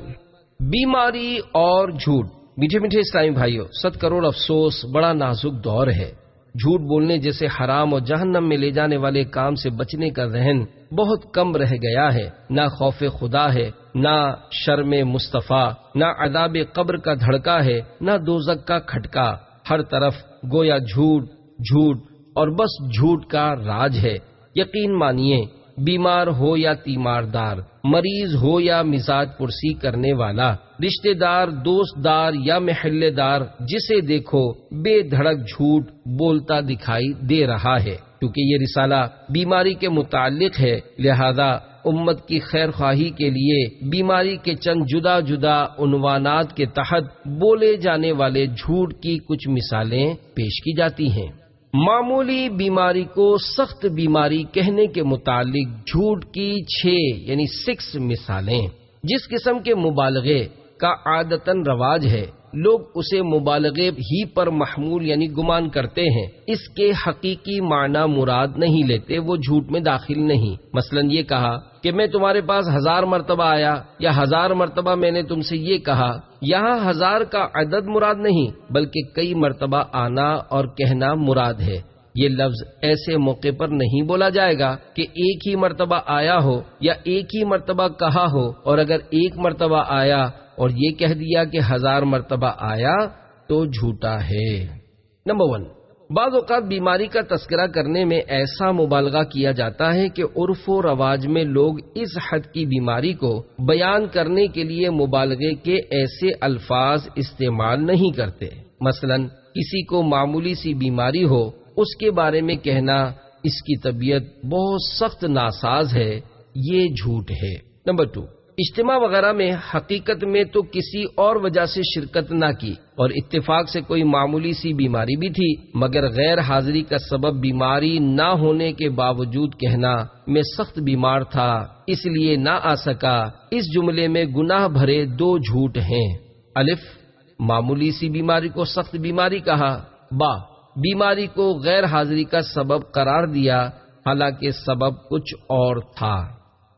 [SPEAKER 1] بیماری اور جھوٹ۔ میٹھے میٹھے اسلامی بھائیوں، 7 کروڑ افسوس بڑا نازک دور ہے۔ جھوٹ بولنے جیسے حرام اور جہنم میں لے جانے والے کام سے بچنے کا ذہن بہت کم رہ گیا ہے۔ نہ خوف خدا ہے، نہ شرم مصطفیٰ، نہ عذاب قبر کا دھڑکا ہے، نہ دوزخ کا کھٹکا۔ ہر طرف گویا جھوٹ جھوٹ اور بس جھوٹ کا راج ہے۔ یقین مانیے بیمار ہو یا تیماردار، مریض ہو یا مزاج پرسی کرنے والا، رشتہ دار، دوست دار یا محلے دار، جسے دیکھو بے دھڑک جھوٹ بولتا دکھائی دے رہا ہے۔ کیونکہ یہ رسالہ بیماری کے متعلق ہے، لہذا امت کی خیر خواہی کے لیے بیماری کے چند جدا جدا عنوانات کے تحت بولے جانے والے جھوٹ کی کچھ مثالیں پیش کی جاتی ہیں۔ معمولی بیماری کو سخت بیماری کہنے کے متعلق جھوٹ کی 6 مثالیں۔ جس قسم کے مبالغے کا عادتاً رواج ہے، لوگ اسے مبالغے ہی پر محمول یعنی گمان کرتے ہیں، اس کے حقیقی معنی مراد نہیں لیتے، وہ جھوٹ میں داخل نہیں۔ مثلا یہ کہا کہ میں تمہارے پاس 1000 مرتبہ آیا یا 1000 مرتبہ میں نے تم سے یہ کہا، یہاں 1000 کا عدد مراد نہیں بلکہ کئی مرتبہ آنا اور کہنا مراد ہے۔ یہ لفظ ایسے موقع پر نہیں بولا جائے گا کہ ایک ہی مرتبہ آیا ہو یا ایک ہی مرتبہ کہا ہو، اور اگر ایک مرتبہ آیا اور یہ کہہ دیا کہ 1000 مرتبہ آیا تو جھوٹا ہے۔ نمبر 1، بعض اوقات بیماری کا تذکرہ کرنے میں ایسا مبالغہ کیا جاتا ہے کہ عرف و رواج میں لوگ اس حد کی بیماری کو بیان کرنے کے لیے مبالغے کے ایسے الفاظ استعمال نہیں کرتے۔ مثلا کسی کو معمولی سی بیماری ہو، اس کے بارے میں کہنا اس کی طبیعت بہت سخت ناساز ہے، یہ جھوٹ ہے۔ نمبر 2، اجتماع وغیرہ میں حقیقت میں تو کسی اور وجہ سے شرکت نہ کی اور اتفاق سے کوئی معمولی سی بیماری بھی تھی، مگر غیر حاضری کا سبب بیماری نہ ہونے کے باوجود کہنا میں سخت بیمار تھا اس لیے نہ آ سکا، اس جملے میں گناہ بھرے 2 جھوٹ ہیں۔ الف، معمولی سی بیماری کو سخت بیماری کہا، با، بیماری کو غیر حاضری کا سبب قرار دیا حالانکہ سبب کچھ اور تھا۔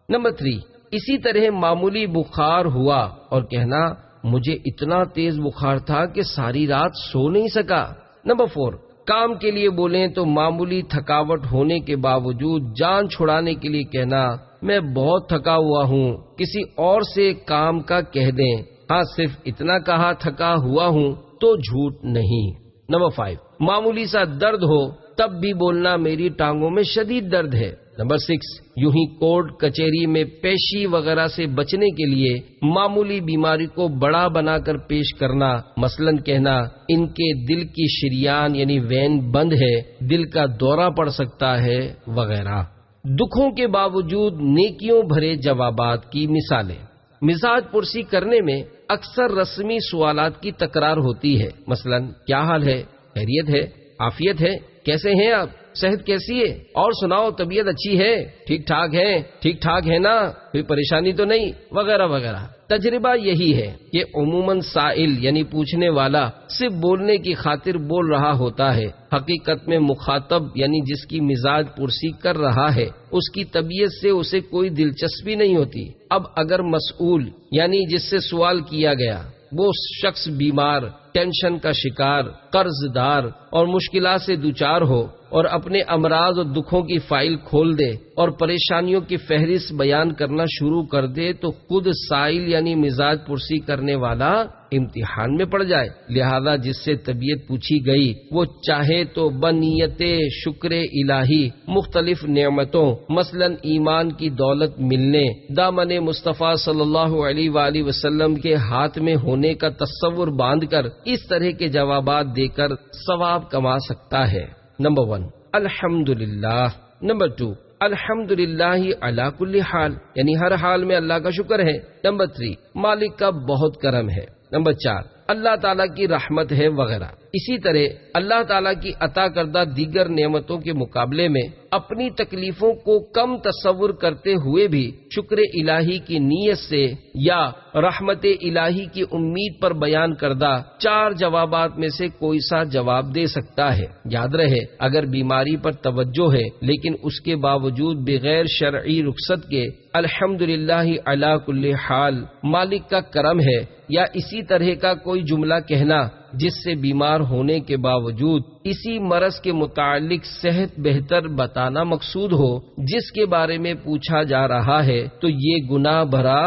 [SPEAKER 1] نمبر 3، اسی طرح معمولی بخار ہوا اور کہنا مجھے اتنا تیز بخار تھا کہ ساری رات سو نہیں سکا۔ نمبر 4، کام کے لیے بولیں تو معمولی تھکاوٹ ہونے کے باوجود جان چھڑانے کے لیے کہنا میں بہت تھکا ہوا ہوں، کسی اور سے کام کا کہہ دیں، ہاں صرف اتنا کہا تھکا ہوا ہوں تو جھوٹ نہیں۔ نمبر 5، معمولی سا درد ہو تب بھی بولنا میری ٹانگوں میں شدید درد ہے۔ نمبر 6، یوں ہی کورٹ کچہری میں پیشی وغیرہ سے بچنے کے لیے معمولی بیماری کو بڑا بنا کر پیش کرنا، مثلا کہنا ان کے دل کی شریان یعنی وین بند ہے، دل کا دورہ پڑ سکتا ہے وغیرہ۔ دکھوں کے باوجود نیکیوں بھرے جوابات کی مثالیں۔ مزاج پرسی کرنے میں اکثر رسمی سوالات کی تکرار ہوتی ہے، مثلا کیا حال ہے، خیریت ہے، عافیت ہے، کیسے ہیں آپ، صحت کیسی ہے، اور سناؤ طبیعت اچھی ہے، ٹھیک ٹھاک ہے نا، کوئی پریشانی تو نہیں، وغیرہ وغیرہ۔ تجربہ یہی ہے کہ عموماً سائل یعنی پوچھنے والا صرف بولنے کی خاطر بول رہا ہوتا ہے، حقیقت میں مخاطب یعنی جس کی مزاج پرسی کر رہا ہے اس کی طبیعت سے اسے کوئی دلچسپی نہیں ہوتی۔ اب اگر مسئول یعنی جس سے سوال کیا گیا وہ شخص بیمار، ٹینشن کا شکار، قرض دار اور مشکلات سے دوچار ہو اور اپنے امراض اور دکھوں کی فائل کھول دے اور پریشانیوں کی فہرست بیان کرنا شروع کر دے تو خود سائل یعنی مزاج پرسی کرنے والا امتحان میں پڑ جائے۔ لہذا جس سے طبیعت پوچھی گئی وہ چاہے تو بنیت شکر الہی مختلف نعمتوں مثلا ایمان کی دولت ملنے، دامن مصطفیٰ صلی اللہ علیہ وآلہ وسلم کے ہاتھ میں ہونے کا تصور باندھ کر اس طرح کے جوابات دے کر ثواب کما سکتا ہے۔ نمبر 1، الحمدللہ۔ نمبر 2، الحمدللہ علی کل حال یعنی ہر حال میں اللہ کا شکر ہے۔ نمبر 3، مالک کا بہت کرم ہے۔ نمبر 4، اللہ تعالیٰ کی رحمت ہے وغیرہ۔ اسی طرح اللہ تعالیٰ کی عطا کردہ دیگر نعمتوں کے مقابلے میں اپنی تکلیفوں کو کم تصور کرتے ہوئے بھی شکر الہی کی نیت سے یا رحمت الہی کی امید پر بیان کردہ 4 جوابات میں سے کوئی سا جواب دے سکتا ہے۔ یاد رہے اگر بیماری پر توجہ ہے لیکن اس کے باوجود بغیر شرعی رخصت کے الحمدللہ علی کل حال مالک کا کرم ہے یا اسی طرح کا کوئی جملہ کہنا جس سے بیمار ہونے کے باوجود اسی مرض کے متعلق صحت بہتر بتانا مقصود ہو جس کے بارے میں پوچھا جا رہا ہے تو یہ گناہ بھرا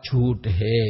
[SPEAKER 1] جھوٹ ہے۔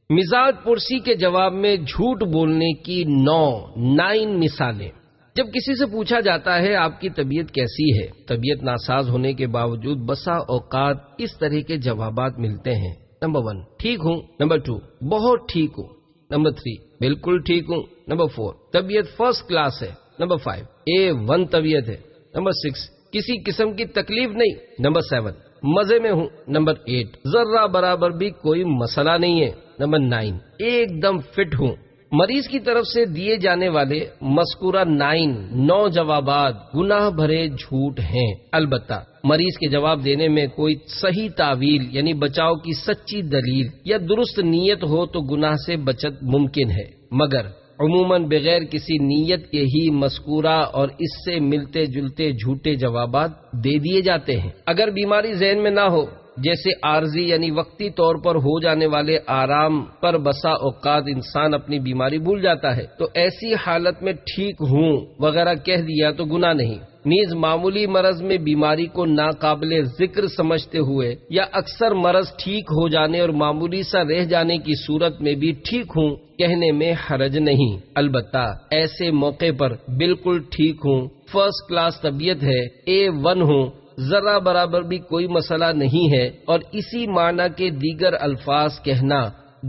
[SPEAKER 1] مزاج پرسی کے جواب میں جھوٹ بولنے کی 9 مثالیں۔ جب کسی سے پوچھا جاتا ہے آپ کی طبیعت کیسی ہے، طبیعت ناساز ہونے کے باوجود بسا اوقات اس طرح کے جوابات ملتے ہیں۔ نمبر 1 ٹھیک ہوں، نمبر 2 بہت ٹھیک ہوں، نمبر 3 بالکل ٹھیک ہوں، نمبر 4 طبیعت فرسٹ کلاس ہے، نمبر 5 A1 طبیعت ہے، نمبر 6 کسی قسم کی تکلیف نہیں، نمبر 7 مزے میں ہوں، نمبر 8 ذرہ برابر بھی کوئی مسئلہ نہیں ہے، نمبر 9 ایک دم فٹ ہوں۔ مریض کی طرف سے دیے جانے والے مذکورہ 9 جوابات گناہ بھرے جھوٹ ہیں۔ البتہ مریض کے جواب دینے میں کوئی صحیح تعویل یعنی بچاؤ کی سچی دلیل یا درست نیت ہو تو گناہ سے بچت ممکن ہے، مگر عموماً بغیر کسی نیت کے ہی مذکورہ اور اس سے ملتے جلتے جھوٹے جوابات دے دیے جاتے ہیں۔ اگر بیماری ذہن میں نہ ہو، جیسے عارضی یعنی وقتی طور پر ہو جانے والے آرام پر بسا اوقات انسان اپنی بیماری بھول جاتا ہے، تو ایسی حالت میں ٹھیک ہوں وغیرہ کہہ دیا تو گناہ نہیں۔ نیز معمولی مرض میں بیماری کو ناقابل ذکر سمجھتے ہوئے یا اکثر مرض ٹھیک ہو جانے اور معمولی سا رہ جانے کی صورت میں بھی ٹھیک ہوں کہنے میں حرج نہیں۔ البتہ ایسے موقع پر بالکل ٹھیک ہوں، فرسٹ کلاس طبیعت ہے، A1 ہوں، ذرہ برابر بھی کوئی مسئلہ نہیں ہے، اور اسی معنی کے دیگر الفاظ کہنا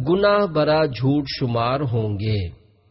[SPEAKER 1] گناہ برا جھوٹ شمار ہوں گے۔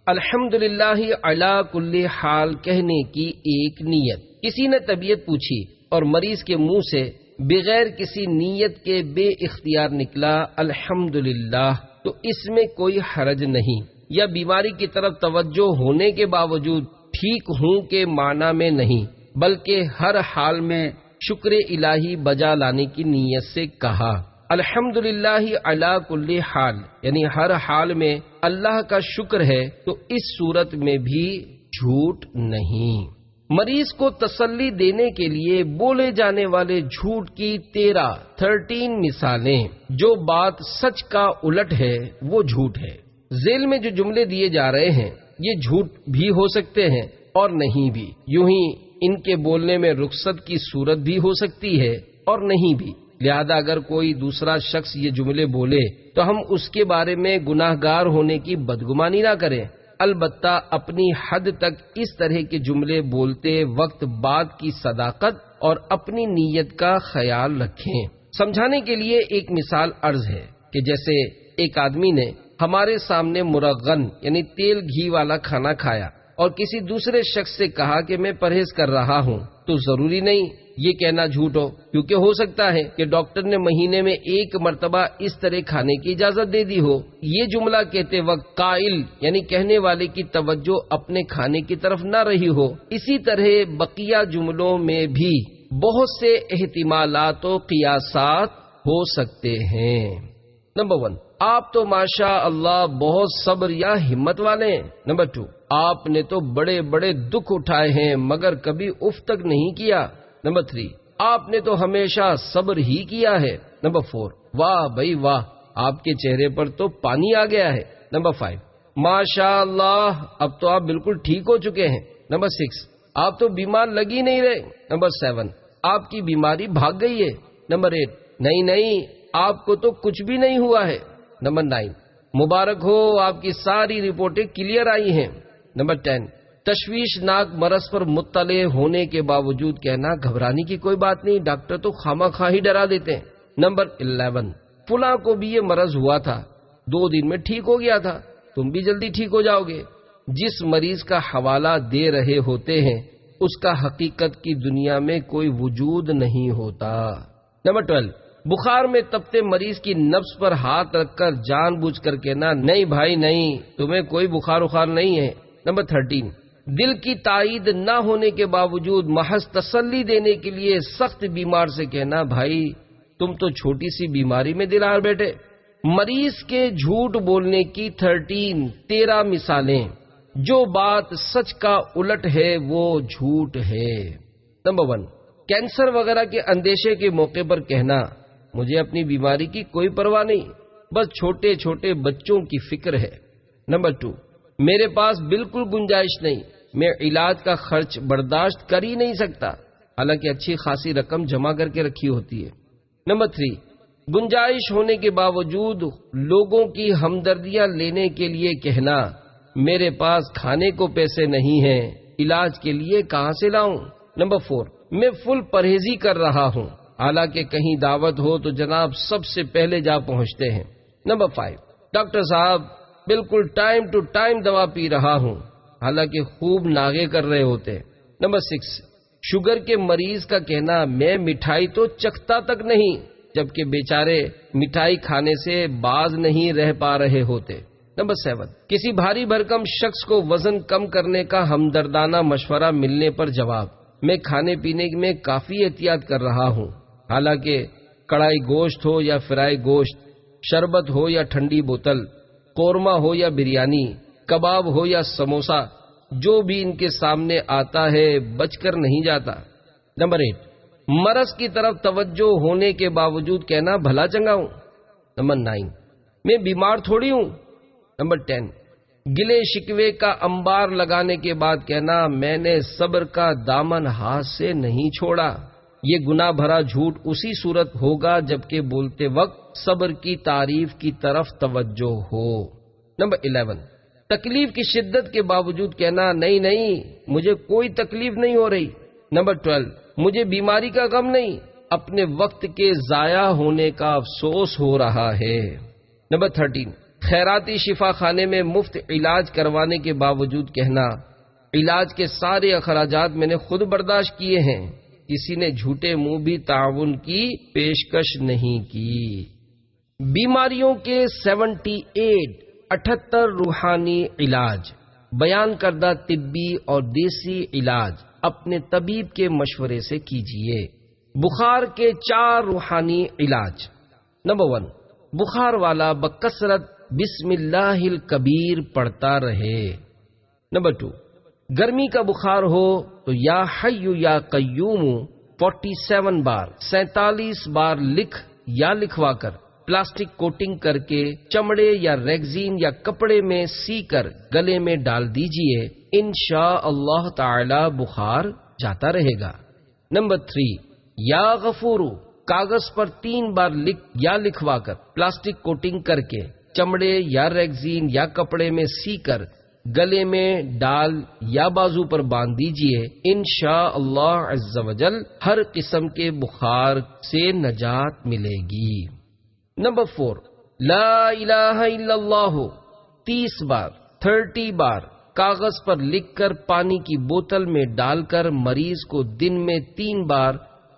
[SPEAKER 1] الحمدللہ علی کل حال کہنے کی ایک نیت۔ کسی نے طبیعت پوچھی اور مریض کے منہ سے بغیر کسی نیت کے بے اختیار نکلا الحمدللہ، تو اس میں کوئی حرج نہیں، یا بیماری کی طرف توجہ ہونے کے باوجود ٹھیک ہوں کے معنی میں نہیں، بلکہ ہر حال میں شکر الہی بجا لانے کی نیت سے کہا۔ الحمدللہ علی کل حال یعنی ہر حال میں اللہ کا شکر ہے، تو اس صورت میں بھی جھوٹ نہیں۔ مریض کو تسلی دینے کے لیے بولے جانے والے جھوٹ کی 13 مثالیں۔ جو بات سچ کا الٹ ہے وہ جھوٹ ہے۔ ذیل میں جو جملے دیے جا رہے ہیں یہ جھوٹ بھی ہو سکتے ہیں اور نہیں بھی، یوں ہی ان کے بولنے میں رخصت کی صورت بھی ہو سکتی ہے اور نہیں بھی۔ لہذا اگر کوئی دوسرا شخص یہ جملے بولے تو ہم اس کے بارے میں گناہ گار ہونے کی بدگمانی نہ کریں، البتہ اپنی حد تک اس طرح کے جملے بولتے وقت بات کی صداقت اور اپنی نیت کا خیال رکھیں۔ سمجھانے کے لیے ایک مثال عرض ہے کہ جیسے ایک آدمی نے ہمارے سامنے مرغن یعنی تیل گھی والا کھانا کھایا اور کسی دوسرے شخص سے کہا کہ میں پرہیز کر رہا ہوں، تو ضروری نہیں یہ کہنا جھوٹ ہو، کیونکہ ہو سکتا ہے کہ ڈاکٹر نے مہینے میں 1 مرتبہ اس طرح کھانے کی اجازت دے دی ہو۔ یہ جملہ کہتے وقت قائل یعنی کہنے والے کی توجہ اپنے کھانے کی طرف نہ رہی ہو۔ اسی طرح بقیہ جملوں میں بھی بہت سے احتمالات و قیاسات ہو سکتے ہیں۔ نمبر 1 آپ تو ماشاء اللہ بہت صبر یا ہمت والے ہیں۔ نمبر 2 آپ نے تو بڑے بڑے دکھ اٹھائے ہیں مگر کبھی اف تک نہیں کیا۔ نمبر 3 آپ نے تو ہمیشہ صبر ہی کیا ہے۔ نمبر 4 واہ بھائی واہ آپ کے چہرے پر تو پانی آ گیا ہے۔ نمبر 5 ماشاء اللہ اب تو آپ بالکل ٹھیک ہو چکے ہیں۔ نمبر 6 آپ تو بیمار لگ ہی نہیں رہے۔ نمبر 7 آپ کی بیماری بھاگ گئی ہے۔ نمبر 8 نہیں آپ کو تو کچھ بھی نہیں ہوا ہے۔ نمبر 9 مبارک ہو آپ کی ساری رپورٹیں کلیئر آئی ہیں۔ نمبر 10 تشویشناک مرض پر مطلع ہونے کے باوجود کہنا گھبرانے کی کوئی بات نہیں، ڈاکٹر تو خواہ خواہ ہی ڈرا دیتے ہیں۔ نمبر 11 فلاں کو بھی یہ مرض ہوا تھا، 2 دن میں ٹھیک ہو گیا تھا، تم بھی جلدی ٹھیک ہو جاؤ گے۔ جس مریض کا حوالہ دے رہے ہوتے ہیں اس کا حقیقت کی دنیا میں کوئی وجود نہیں ہوتا۔ نمبر 12 بخار میں تپتے مریض کی نبض پر ہاتھ رکھ کر جان بوجھ کر کہنا نہیں بھائی نہیں تمہیں کوئی بخار نہیں ہے۔ نمبر 13 دل کی تائید نہ ہونے کے باوجود محض تسلی دینے کے لیے سخت بیمار سے کہنا بھائی تم تو چھوٹی سی بیماری میں دل ہار بیٹھے۔ مریض کے جھوٹ بولنے کی 13 مثالیں۔ جو بات سچ کا الٹ ہے وہ جھوٹ ہے۔ نمبر 1 کینسر وغیرہ کے اندیشے کے موقع پر کہنا مجھے اپنی بیماری کی کوئی پرواہ نہیں، بس چھوٹے چھوٹے بچوں کی فکر ہے۔ نمبر 2 میرے پاس بالکل گنجائش نہیں، میں علاج کا خرچ برداشت کر ہی نہیں سکتا، حالانکہ اچھی خاصی رقم جمع کر کے رکھی ہوتی ہے۔ نمبر 3 گنجائش ہونے کے باوجود لوگوں کی ہمدردیاں لینے کے لیے کہنا میرے پاس کھانے کو پیسے نہیں ہیں علاج کے لیے کہاں سے لاؤں؟ نمبر 4، میں فل پرہیزی کر رہا ہوں، حالانکہ کہیں دعوت ہو تو جناب سب سے پہلے جا پہنچتے ہیں۔ نمبر 5، ڈاکٹر صاحب بالکل ٹائم ٹو ٹائم دوا پی رہا ہوں، حالانکہ خوب ناغے کر رہے ہوتے۔ نمبر 6، شوگر کے مریض کا کہنا میں مٹھائی تو چکھتا تک نہیں، جبکہ بیچارے مٹھائی کھانے سے باز نہیں رہ پا رہے ہوتے۔ نمبر 7، کسی بھاری بھرکم شخص کو وزن کم کرنے کا ہمدردانہ مشورہ ملنے پر جواب، میں کھانے پینے میں کافی احتیاط کر رہا ہوں، حالانکہ کڑھائی گوشت ہو یا فرائی گوشت، شربت ہو یا ٹھنڈی بوتل، قورمہ ہو یا بریانی، کباب ہو یا سموسہ، جو بھی ان کے سامنے آتا ہے بچ کر نہیں جاتا۔ نمبر 8، مرض کی طرف توجہ ہونے کے باوجود کہنا بھلا چنگا ہوں۔ نمبر 9، میں بیمار تھوڑی ہوں۔ نمبر 10، گلے شکوے کا انبار لگانے کے بعد کہنا میں نے صبر کا دامن ہاتھ سے نہیں چھوڑا۔ یہ گناہ بھرا جھوٹ اسی صورت ہوگا جبکہ بولتے وقت صبر کی تعریف کی طرف توجہ ہو۔ نمبر 11، تکلیف کی شدت کے باوجود کہنا نہیں مجھے کوئی تکلیف نہیں ہو رہی۔ نمبر 12، مجھے بیماری کا غم نہیں، اپنے وقت کے ضائع ہونے کا افسوس ہو رہا ہے۔ نمبر 13، خیراتی شفا خانے میں مفت علاج کروانے کے باوجود کہنا علاج کے سارے اخراجات میں نے خود برداشت کیے ہیں، کسی نے جھوٹے منہ بھی تعاون کی پیشکش نہیں کی۔ بیماریوں کے 78 روحانی علاج، بیان کردہ طبی اور دیسی علاج اپنے طبیب کے مشورے سے کیجیے۔ بخار کے 4 روحانی علاج۔ نمبر 1، بخار والا بکثرت بسم اللہ الکبیر پڑھتا رہے۔ نمبر 2، گرمی کا بخار ہو تو یا حی یا قیوم 47 بار لکھ یا لکھوا کر پلاسٹک کوٹنگ کر کے چمڑے یا ریگزین یا کپڑے میں سی کر گلے میں ڈال دیجئے، انشاءاللہ تعالی بخار جاتا رہے گا۔ نمبر 3، یا غفور کاغذ پر 3 بار لکھ یا لکھوا کر پلاسٹک کوٹنگ کر کے چمڑے یا ریگزین یا کپڑے میں سی کر گلے میں ڈال یا بازو پر باندھ دیجئے، انشاءاللہ عز و جل ہر قسم کے بخار سے نجات ملے گی۔ نمبر 4، لا الہ الا اللہ 30 بار 30 بار کاغذ پر لکھ کر پانی کی بوتل میں ڈال کر مریض کو دن میں 3 بار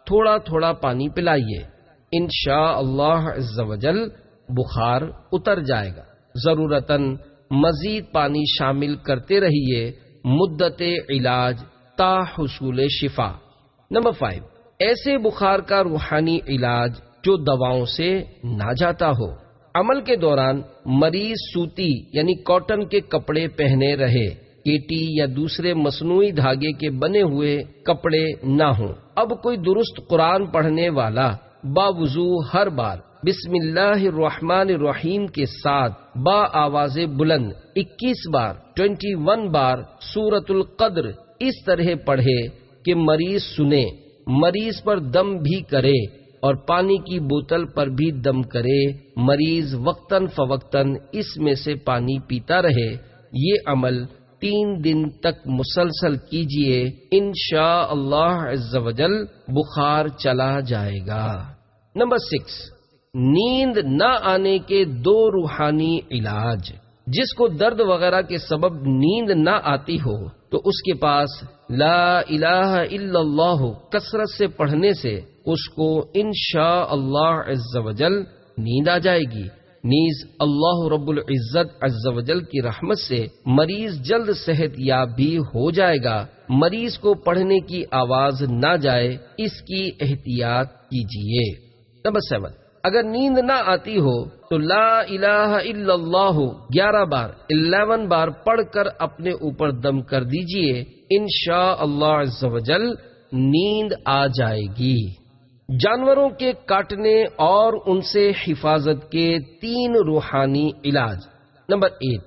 [SPEAKER 1] تھوڑا تھوڑا پانی پلائیے، انشاءاللہ عز و جل بخار اتر جائے گا۔ ضرورتاً مزید پانی شامل کرتے رہیے، مدت علاج تا حصول شفا۔ نمبر 5، ایسے بخار کا روحانی علاج جو دواؤں سے نہ جاتا ہو۔ عمل کے دوران مریض سوتی یعنی کاٹن کے کپڑے پہنے رہے، کیٹی یا دوسرے مصنوعی دھاگے کے بنے ہوئے کپڑے نہ ہوں۔ اب کوئی درست قرآن پڑھنے والا باوضو ہر بار بسم اللہ الرحمن الرحیم کے ساتھ با آواز بلند 21 بار 21 بار سورۃ القدر اس طرح پڑھے کہ مریض سنے، مریض پر دم بھی کرے اور پانی کی بوتل پر بھی دم کرے، مریض وقتاً فوقتاً اس میں سے پانی پیتا رہے۔ یہ عمل 3 دن تک مسلسل کیجئے، انشاءاللہ عز و جل بخار چلا جائے گا۔ نمبر 6، نیند نہ آنے کے 2 روحانی علاج۔ جس کو درد وغیرہ کے سبب نیند نہ آتی ہو تو اس کے پاس لا الہ الا اللہ کثرت سے پڑھنے سے اس کو انشاءاللہ عز و جل نیند آ جائے گی۔ نیز اللہ رب العزت عز و جل کی رحمت سے مریض جلد صحت یاب بھی ہو جائے گا۔ مریض کو پڑھنے کی آواز نہ جائے، اس کی احتیاط کیجیے۔ نمبر 7، اگر نیند نہ آتی ہو تو لا الہ الا اللہ 11 بار 11 بار پڑھ کر اپنے اوپر دم کر دیجئے، انشاءاللہ عز و جل نیند آ جائے گی۔ جانوروں کے کاٹنے اور ان سے حفاظت کے 3 روحانی علاج۔ نمبر 8،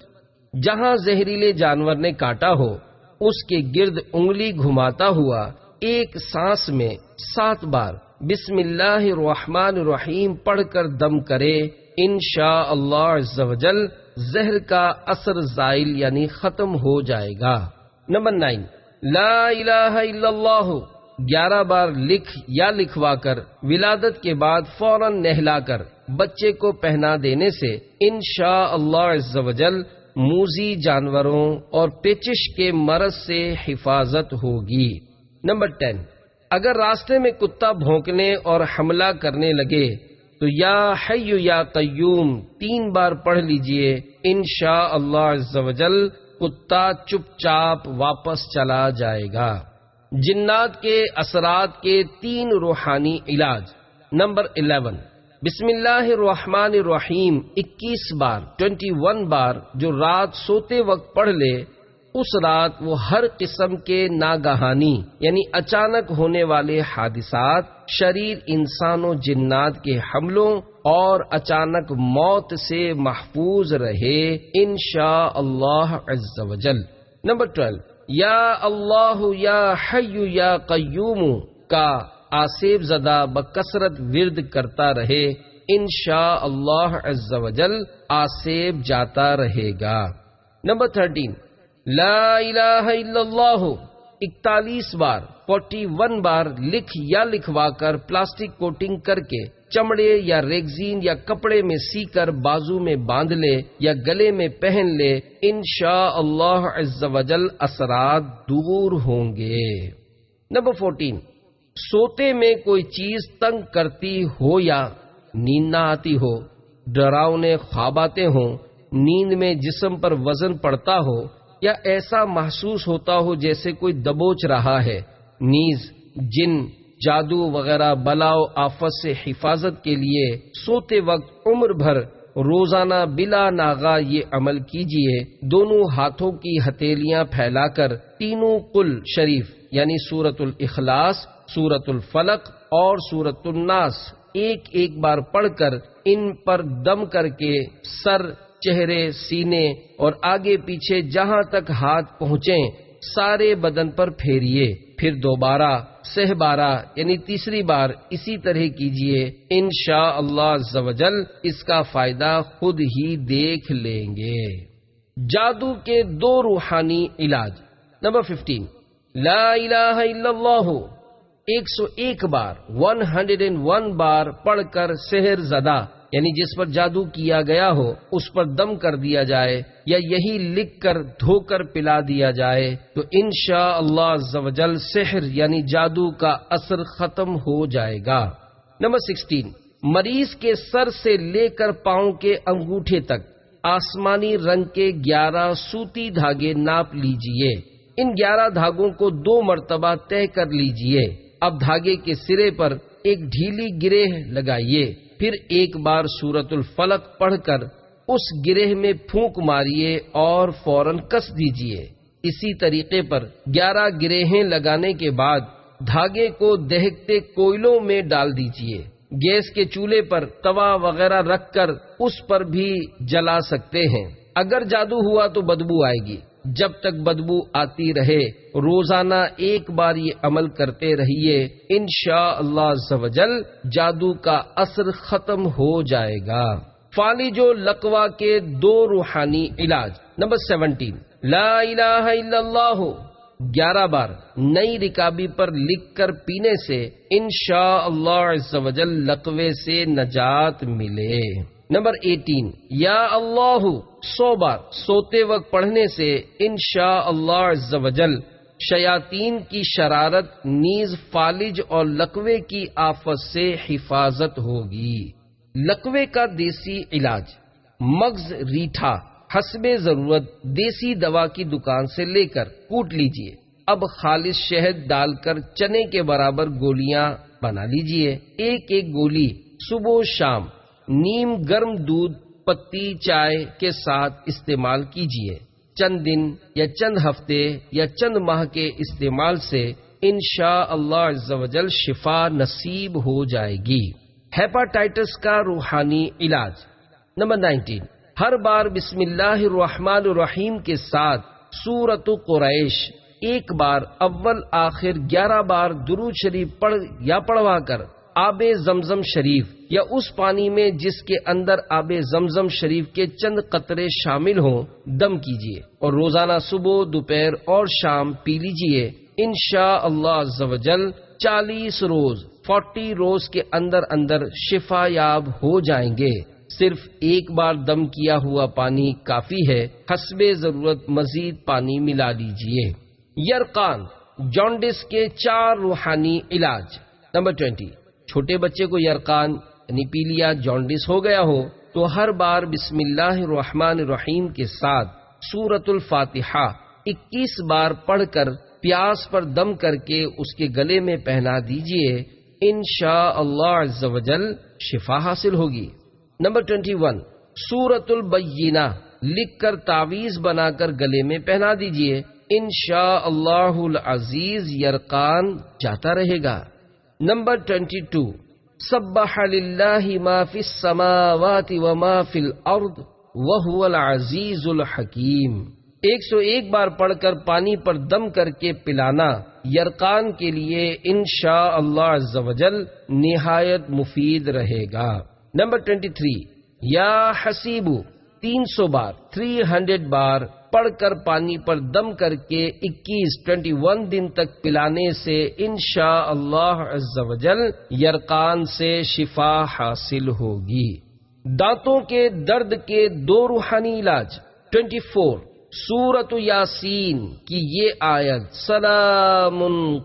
[SPEAKER 1] جہاں زہریلے جانور نے کاٹا ہو اس کے گرد انگلی گھماتا ہوا ایک سانس میں 7 بار بسم اللہ الرحمن الرحیم پڑھ کر دم کرے، انشاءاللہ عز و جل زہر کا اثر زائل یعنی ختم ہو جائے گا۔ نمبر 9، لا الہ الا اللہ 11 بار لکھ یا لکھوا کر ولادت کے بعد فوراً نہلا کر بچے کو پہنا دینے سے انشاءاللہ عز و جل موذی جانوروں اور پیچش کے مرض سے حفاظت ہوگی۔ نمبر 10، اگر راستے میں کتا بھونکنے اور حملہ کرنے لگے تو یا حی یا قیوم 3 بار پڑھ لیجئے، انشاءاللہ عز و جل کتا چپ چاپ واپس چلا جائے گا۔ جنات کے اثرات کے 3 روحانی علاج۔ نمبر 11، بسم اللہ الرحمن الرحیم 21 بار 21 بار جو رات سوتے وقت پڑھ لے، اس رات وہ ہر قسم کے ناگہانی یعنی اچانک ہونے والے حادثات، شریر انسان و جنات کے حملوں اور اچانک موت سے محفوظ رہے انشاءاللہ عز و جل۔ نمبر 12، یا اللہ یا حی یا قیوم کا آصیب زدہ بکثرت ورد کرتا رہے، انشاءاللہ عز و جل آصیب جاتا رہے گا۔ نمبر 13، لا الہ الا اللہ 41 بار 41 بار لکھ یا لکھوا کر پلاسٹک کوٹنگ کر کے چمڑے یا ریگزین یا کپڑے میں سی کر بازو میں باندھ لے یا گلے میں پہن لے، انشاءاللہ عز و جل اثرات دور ہوں گے۔ نمبر 14، سوتے میں کوئی چیز تنگ کرتی ہو یا نیند نہ آتی ہو، ڈراؤنے خواب آتے ہوں، نیند میں جسم پر وزن پڑتا ہو یا ایسا محسوس ہوتا ہو جیسے کوئی دبوچ رہا ہے، نیز، جن، جادو وغیرہ بلا و آفت سے حفاظت کے لیے سوتے وقت عمر بھر روزانہ بلا ناغہ یہ عمل کیجئے۔ دونوں ہاتھوں کی ہتھیلیاں پھیلا کر تینوں قل شریف یعنی سورۃ الاخلاص، سورۃ الفلق اور سورۃ الناس ایک بار پڑھ کر ان پر دم کر کے سر، چہرے، سینے اور آگے پیچھے جہاں تک ہاتھ پہنچیں سارے بدن پر پھیریے، پھر دوبارہ 6 بارہ یعنی تیسری بار اسی طرح کیجئے، انشاءاللہ عز و جل اس کا فائدہ خود ہی دیکھ لیں گے۔ جادو کے 2 روحانی علاج۔ نمبر 15، لا الہ الا اللہ 101 بار 101 بار پڑھ کر سحر زدہ یعنی جس پر جادو کیا گیا ہو اس پر دم کر دیا جائے یا یہی لکھ کر دھو کر پلا دیا جائے تو انشاءاللہ عز و جل سحر یعنی جادو کا اثر ختم ہو جائے گا۔ نمبر 16، مریض کے سر سے لے کر پاؤں کے انگوٹھے تک آسمانی رنگ کے 11 سوتی دھاگے ناپ لیجئے۔ ان 11 دھاگوں کو 2 مرتبہ طے کر لیجئے۔ اب دھاگے کے سرے پر ایک ڈھیلی گرہ لگائیے، پھر ایک بار سورۃ الفلق پڑھ کر اس گرہ میں پھونک ماریے اور فوراً کس دیجئے۔ اسی طریقے پر 11 گرہیں لگانے کے بعد دھاگے کو دہکتے کوئلوں میں ڈال دیجئے۔ گیس کے چولہے پر توا وغیرہ رکھ کر اس پر بھی جلا سکتے ہیں۔ اگر جادو ہوا تو بدبو آئے گی، جب تک بدبو آتی رہے روزانہ 1 بار یہ عمل کرتے رہیے، انشاءاللہ عز و جل جادو کا اثر ختم ہو جائے گا۔ فالج و لقوا کے 2 روحانی علاج۔ نمبر 17، لا الہ الا اللہ 11 بار نئی رکابی پر لکھ کر پینے سے انشاءاللہ عز و جل لقوے سے نجات ملے۔ نمبر 18، یا اللہ 100 بار سوتے وقت پڑھنے سے انشاءاللہ عز و جل شیاطین کی شرارت نیز فالج اور لقوے کی آفت سے حفاظت ہوگی۔ لقوے کا دیسی علاج۔ مغز ریٹھا حسب ضرورت دیسی دوا کی دکان سے لے کر کوٹ لیجئے۔ اب خالص شہد ڈال کر چنے کے برابر گولیاں بنا لیجئے۔ ایک گولی صبح و شام نیم گرم دودھ پتی چائے کے ساتھ استعمال کیجئے۔ چند دن یا چند ہفتے یا چند ماہ کے استعمال سے انشاءاللہ عز و جل شفا نصیب ہو جائے گی۔ ہیپاٹائٹس کا روحانی علاج۔ نمبر 19، ہر بار بسم اللہ الرحمن الرحیم کے ساتھ سورۃ قریش 1 بار اول آخر 11 بار درود شریف پڑھ یا پڑھوا کر آب زمزم شریف یا اس پانی میں جس کے اندر آب زمزم شریف کے چند قطرے شامل ہوں دم کیجیے اور روزانہ صبح دوپہر اور شام پی لیجیے۔ انشاءاللہ عز و جل 40 روز 40 روز کے اندر شفا یاب ہو جائیں گے۔ صرف ایک بار دم کیا ہوا پانی کافی ہے، حسب ضرورت مزید پانی ملا لیجیے۔ یرقان جانڈس کے 4 روحانی علاج۔ نمبر 20، چھوٹے بچے کو یرقان یعنی پیلیا جانڈس ہو گیا ہو تو ہر بار بسم اللہ الرحمن الرحیم کے ساتھ سورۃ الفاتحہ 21 بار پڑھ کر پیاس پر دم کر کے اس کے گلے میں پہنا دیجئے، انشاءاللہ عز و جل شفا حاصل ہوگی۔ نمبر 21، سورۃ البینہ لکھ کر تعویذ بنا کر گلے میں پہنا دیجئے، انشاءاللہ العزیز یرقان جاتا رہے گا۔ نمبر 22، سبح للہ ما فی السماوات وما فی الارض وہو العزیز الحکیم 101 بار پڑھ کر پانی پر دم کر کے پلانا یرقان کے لیے انشاءاللہ عز و جل نہایت مفید رہے گا۔ نمبر 23، یا حسیبو 300 بار 300 بار پڑھ کر پانی پر دم کر کے 21 دن تک پلانے سے انشاءاللہ عز و جل یرقان سے شفا حاصل ہوگی۔ دانتوں کے درد کے 2 روحانی علاج۔ 24، سورۃ یاسین کی یہ آیت سلام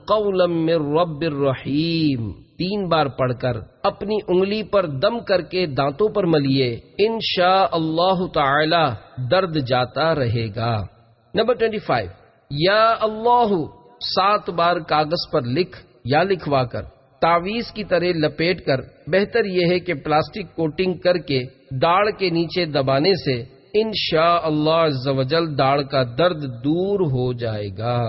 [SPEAKER 1] قولا من رب الرحیم 3 بار پڑھ کر اپنی انگلی پر دم کر کے دانتوں پر ملیے، انشاءاللہ تعالی درد جاتا رہے گا۔ نمبر 25، یا اللہ 7 بار کاغذ پر لکھ یا لکھوا کر تعویذ کی طرح لپیٹ کر، بہتر یہ ہے کہ پلاسٹک کوٹنگ کر کے داڑھ کے نیچے دبانے سے انشاءاللہ عز و جل داڑھ کا درد دور ہو جائے گا۔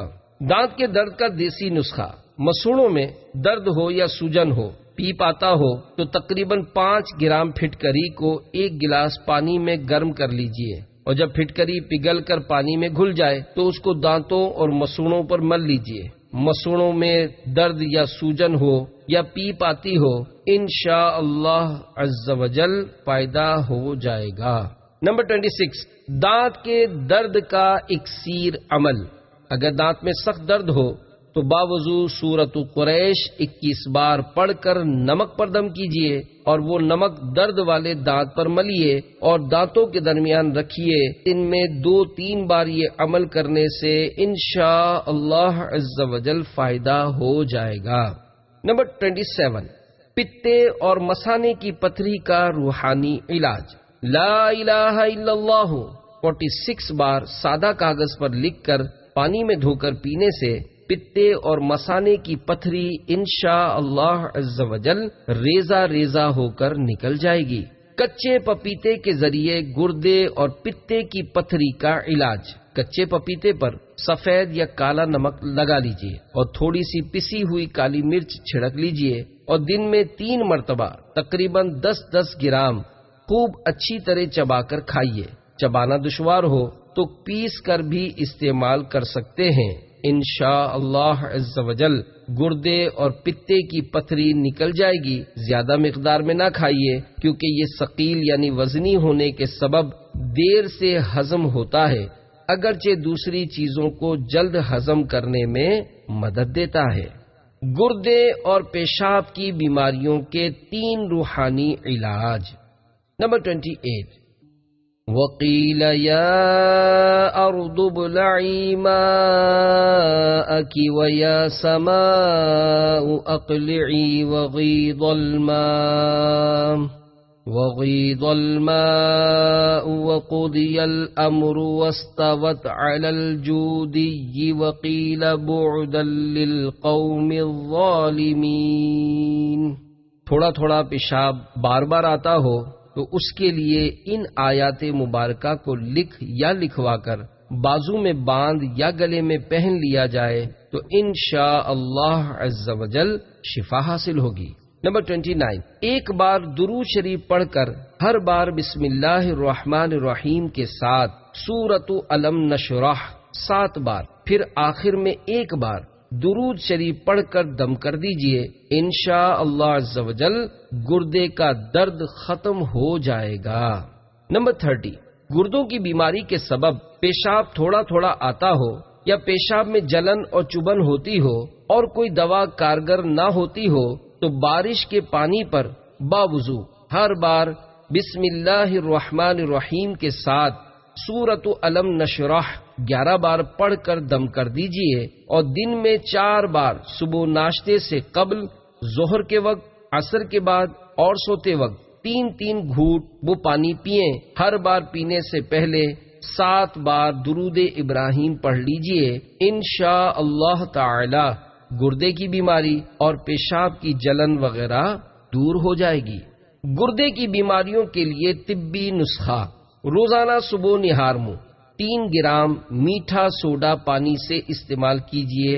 [SPEAKER 1] دانت کے درد کا دیسی نسخہ۔ مسوڑوں میں درد ہو یا سوجن ہو، پیپ آتا ہو تو تقریباً 5 گرام پھٹکری کو 1 گلاس پانی میں گرم کر لیجئے اور جب پھٹکری پگھل کر پانی میں گھل جائے تو اس کو دانتوں اور مسوڑوں پر مل لیجئے۔ مسوڑوں میں درد یا سوجن ہو یا پیپ آتی ہو انشاءاللہ عز و جل فائدہ ہو جائے گا۔ نمبر 26، دانت کے درد کا اکسیر عمل۔ اگر دانت میں سخت درد ہو تو باوضو سورۃ قریش 21 بار پڑھ کر نمک پر دم کیجئے اور وہ نمک درد والے دانت پر ملیے اور دانتوں کے درمیان رکھیے۔ ان میں 2-3 بار یہ عمل کرنے سے انشاءاللہ عز و جل فائدہ ہو جائے گا۔ نمبر 27، پتے اور مثانے کی پتھری کا روحانی علاج۔ لا الہ الا اللہ 46 بار سادہ کاغذ پر لکھ کر پانی میں دھو کر پینے سے پتے اور مثانے کی پتھری انشاءاللہ عز و جل ریزہ ریزہ ہو کر نکل جائے گی۔ کچے پپیتے کے ذریعے گردے اور پتے کی پتھری کا علاج۔ کچے پپیتے پر سفید یا کالا نمک لگا لیجئے اور تھوڑی سی پسی ہوئی کالی مرچ چھڑک لیجئے اور دن میں 3 مرتبہ تقریباً 10-10 گرام خوب اچھی طرح چبا کر کھائیے۔ چبانا دشوار ہو تو پیس کر بھی استعمال کر سکتے ہیں، انشاءاللہ عز و جل گردے اور پتے کی پتھری نکل جائے گی۔ زیادہ مقدار میں نہ کھائیے کیونکہ یہ ثقیل یعنی وزنی ہونے کے سبب دیر سے ہضم ہوتا ہے، اگرچہ دوسری چیزوں کو جلد ہضم کرنے میں مدد دیتا ہے۔ گردے اور پیشاب کی بیماریوں کے 3 روحانی علاج۔ نمبر 28، وَقِيلَ يَا أَرْضُ ابْلَعِي مَاءَكِ وَيَا سَمَاءُ أَقْلِعِي وَغِيضَ الْمَاءُ وَقُضِيَ الْأَمْرُ وَاسْتَوَتْ عَلَى الْجُودِيِّ وَقِيلَ بُعْدًا لِلْقَوْمِ الظَّالِمِينَ۔ تھوڑا تھوڑا پیشاب بار بار آتا ہو تو اس کے لیے ان آیات مبارکہ کو لکھ یا لکھوا کر بازو میں باندھ یا گلے میں پہن لیا جائے تو انشاءاللہ عز و جل شفا حاصل ہوگی۔ نمبر 29، ایک بار درود شریف پڑھ کر ہر بار بسم اللہ الرحمن الرحیم کے ساتھ سورۃ الم نشرح 7 بار، پھر آخر میں 1 بار درود شریف پڑھ کر دم کر دیجئے، انشاءاللہ عز و جل گردے کا درد ختم ہو جائے گا۔ نمبر 30، گردوں کی بیماری کے سبب پیشاب تھوڑا تھوڑا آتا ہو یا پیشاب میں جلن اور چبھن ہوتی ہو اور کوئی دوا کارگر نہ ہوتی ہو تو بارش کے پانی پر باوضو ہر بار بسم اللہ الرحمن الرحیم کے ساتھ سورۃ علم نشرح 11 بار پڑھ کر دم کر دیجئے اور دن میں 4 بار، صبح ناشتے سے قبل، ظہر کے وقت، عصر کے بعد اور سوتے وقت 3 گھونٹ وہ پانی پئیں۔ ہر بار پینے سے پہلے 7 بار درود ابراہیم پڑھ لیجئے، انشاءاللہ تعالی گردے کی بیماری اور پیشاب کی جلن وغیرہ دور ہو جائے گی۔ گردے کی بیماریوں کے لیے طبی نسخہ: روزانہ صبح نہار منہ 3 گرام میٹھا سوڈا پانی سے استعمال کیجئے،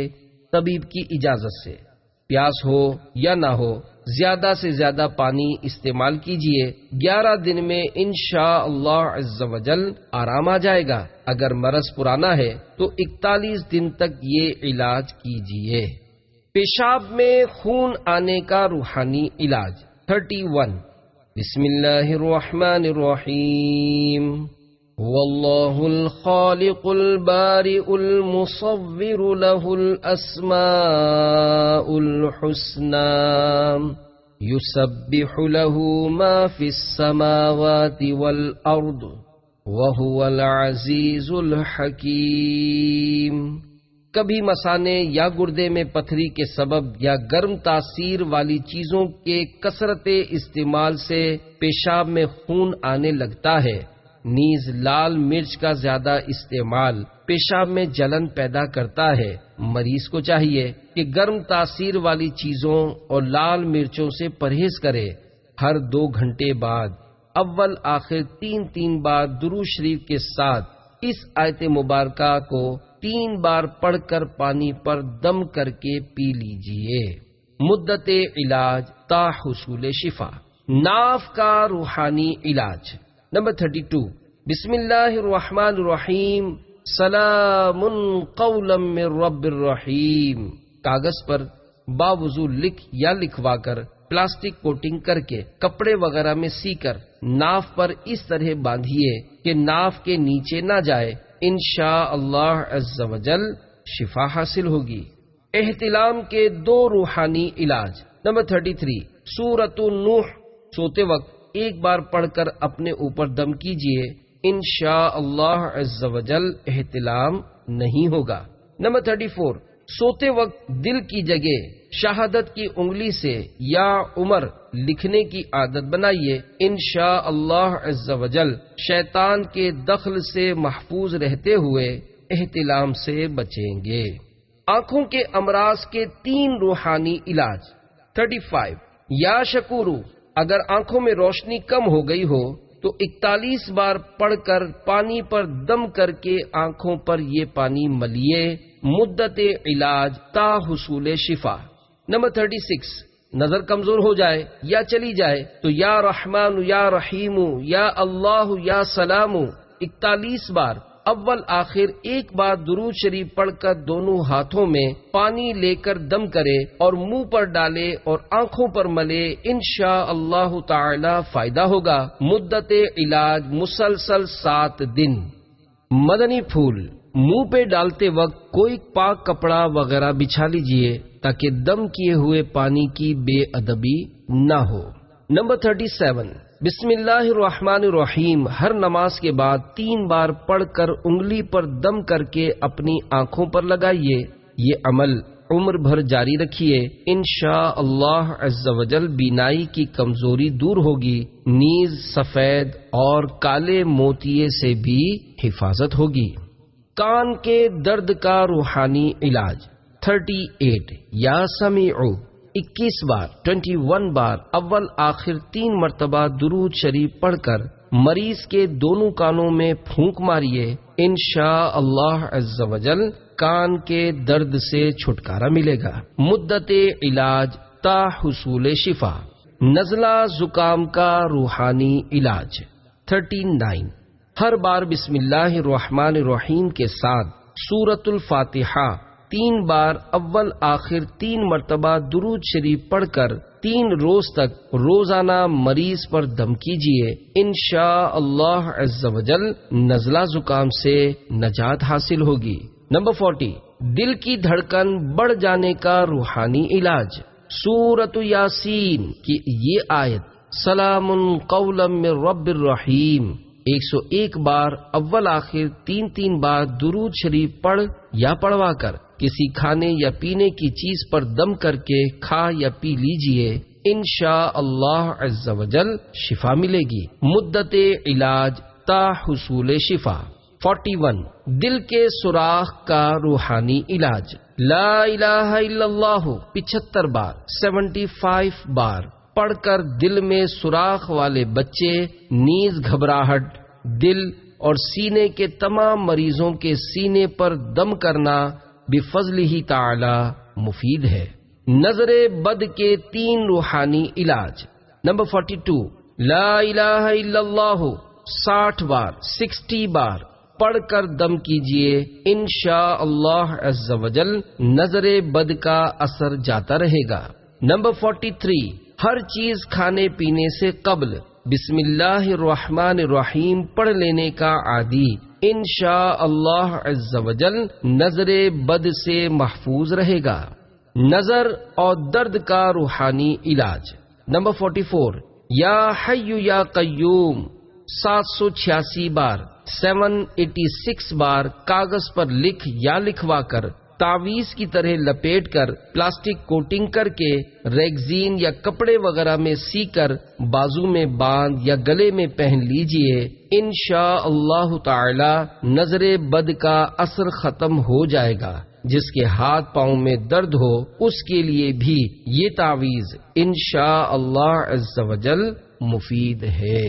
[SPEAKER 1] طبیب کی اجازت سے۔ پیاس ہو یا نہ ہو زیادہ سے زیادہ پانی استعمال کیجئے۔ 11 دن میں انشاءاللہ عز و جل آرام آ جائے گا۔ اگر مرض پرانا ہے تو 41 دن تک یہ علاج کیجئے۔ پیشاب میں خون آنے کا روحانی علاج: 31، بسم اللہ الرحمن الرحیم، واللہ الخالق البارئ المصور له الاسماء الحسنى يسبح له ما في السماوات والارض وهو العزیز الحکیم۔ کبھی مثانے یا گردے میں پتھری کے سبب یا گرم تاثیر والی چیزوں کے کثرت استعمال سے پیشاب میں خون آنے لگتا ہے۔ نیز لال مرچ کا زیادہ استعمال پیشاب میں جلن پیدا کرتا ہے۔ مریض کو چاہیے کہ گرم تاثیر والی چیزوں اور لال مرچوں سے پرہیز کرے۔ ہر 2 گھنٹے بعد اول آخر 3 بار درود شریف کے ساتھ اس آیت مبارکہ کو 3 بار پڑھ کر پانی پر دم کر کے پی لیجئے۔ مدت علاج تا حصول شفا: ناف کا روحانی علاج۔ نمبر 32، بسم اللہ الرحمن الرحیم، سلام قولا من رب الرحیم۔ کاغذ پر باوضو لکھ یا لکھوا کر پلاسٹک کوٹنگ کر کے کپڑے وغیرہ میں سی کر ناف پر اس طرح باندھیے کہ ناف کے نیچے نہ جائے، انشاءاللہ عز و جل شفا حاصل ہوگی۔ احتلام کے 2 روحانی علاج۔ نمبر 33، سورۃ نوح سوتے وقت 1 بار پڑھ کر اپنے اوپر دم کیجئے، انشاءاللہ عز و جل احتلام نہیں ہوگا۔ نمبر 34، سوتے وقت دل کی جگہ شہادت کی انگلی سے یا عمر لکھنے کی عادت بنائیے، انشاءاللہ عز و جل شیطان کے دخل سے محفوظ رہتے ہوئے احتلام سے بچیں گے۔ آنکھوں کے امراض کے 3 روحانی علاج۔ 35، یا شکورو، اگر آنکھوں میں روشنی کم ہو گئی ہو تو 41 بار پڑھ کر پانی پر دم کر کے آنکھوں پر یہ پانی ملیے۔ مدت علاج تا حصول شفا۔ نمبر 36، نظر کمزور ہو جائے یا چلی جائے تو یا رحمان یا رحیم یا اللہ یا سلام 41 بار اول آخر 1 بار درود شریف پڑھ کر دونوں ہاتھوں میں پانی لے کر دم کرے اور منہ پر ڈالے اور آنکھوں پر ملے، انشاءاللہ تعالی فائدہ ہوگا۔ مدت علاج مسلسل 7 دن۔ مدنی پھول منہ پہ ڈالتے وقت کوئی پاک کپڑا وغیرہ بچھا لیجئے تاکہ دم کیے ہوئے پانی کی بے ادبی نہ ہو۔ نمبر 37، بسم اللہ الرحمن الرحیم ہر نماز کے بعد 3 بار پڑھ کر انگلی پر دم کر کے اپنی آنکھوں پر لگائیے۔ یہ عمل عمر بھر جاری رکھیے، انشاءاللہ عز و جل بینائی کی کمزوری دور ہوگی، نیز سفید اور کالے موتیے سے بھی حفاظت ہوگی۔ کان کے درد کا روحانی علاج۔ 38، یا سمیعو 21 بار 21 بار اول آخر 3 مرتبہ درود شریف پڑھ کر مریض کے دونوں کانوں میں پھونک ماریے، انشاءاللہ عز و جل کان کے درد سے چھٹکارا ملے گا۔ مدت علاج تا حصول شفا۔ نزلہ زکام کا روحانی علاج۔ 39، ہر بار بسم اللہ الرحمن الرحیم کے ساتھ سورۃ الفاتحہ 3 بار اول آخر 3 مرتبہ درود شریف پڑھ کر 3 روز تک روزانہ مریض پر دم کیجیے، انشاء اللہ عز و جل نزلہ زکام سے نجات حاصل ہوگی۔ نمبر 40، دل کی دھڑکن بڑھ جانے کا روحانی علاج۔ سورۃ یاسین کی یہ آیت سلام قولا من رب الرحیم 101 بار اول آخر 3 بار درود شریف پڑھ یا پڑھوا کر کسی کھانے یا پینے کی چیز پر دم کر کے کھا یا پی لیجئے، انشاء اللہ عز و جل شفا ملے گی۔ مدت علاج تا حصول شفا۔ 41، دل کے سوراخ کا روحانی علاج۔ لا الہ الا اللہ 75 بار 75 بار پڑھ کر دل میں سوراخ والے بچے، نیز گھبراہٹ، دل اور سینے کے تمام مریضوں کے سینے پر دم کرنا بفضلہ تعالی مفید ہے۔ نظر بد کے 3 روحانی علاج۔ نمبر 42، لا الہ الا اللہ 60 بار 60 بار پڑھ کر دم کیجئے، انشاء اللہ عز و جل نظر بد کا اثر جاتا رہے گا۔ نمبر 43، ہر چیز کھانے پینے سے قبل بسم اللہ الرحمن الرحیم پڑھ لینے کا عادی، انشاء اللہ عز و جل نظر بد سے محفوظ رہے گا۔ نظر اور درد کا روحانی علاج۔ نمبر 44، یا حی یا قیوم 786 بار 786 بار کاغذ پر لکھ یا لکھوا کر تعویذ کی طرح لپیٹ کر پلاسٹک کوٹنگ کر کے ریگزین یا کپڑے وغیرہ میں سی کر بازو میں باندھ یا گلے میں پہن لیجئے، انشاء اللہ تعالی نظر بد کا اثر ختم ہو جائے گا۔ جس کے ہاتھ پاؤں میں درد ہو اس کے لیے بھی یہ تعویذ انشاء اللہ عز و جل مفید ہے۔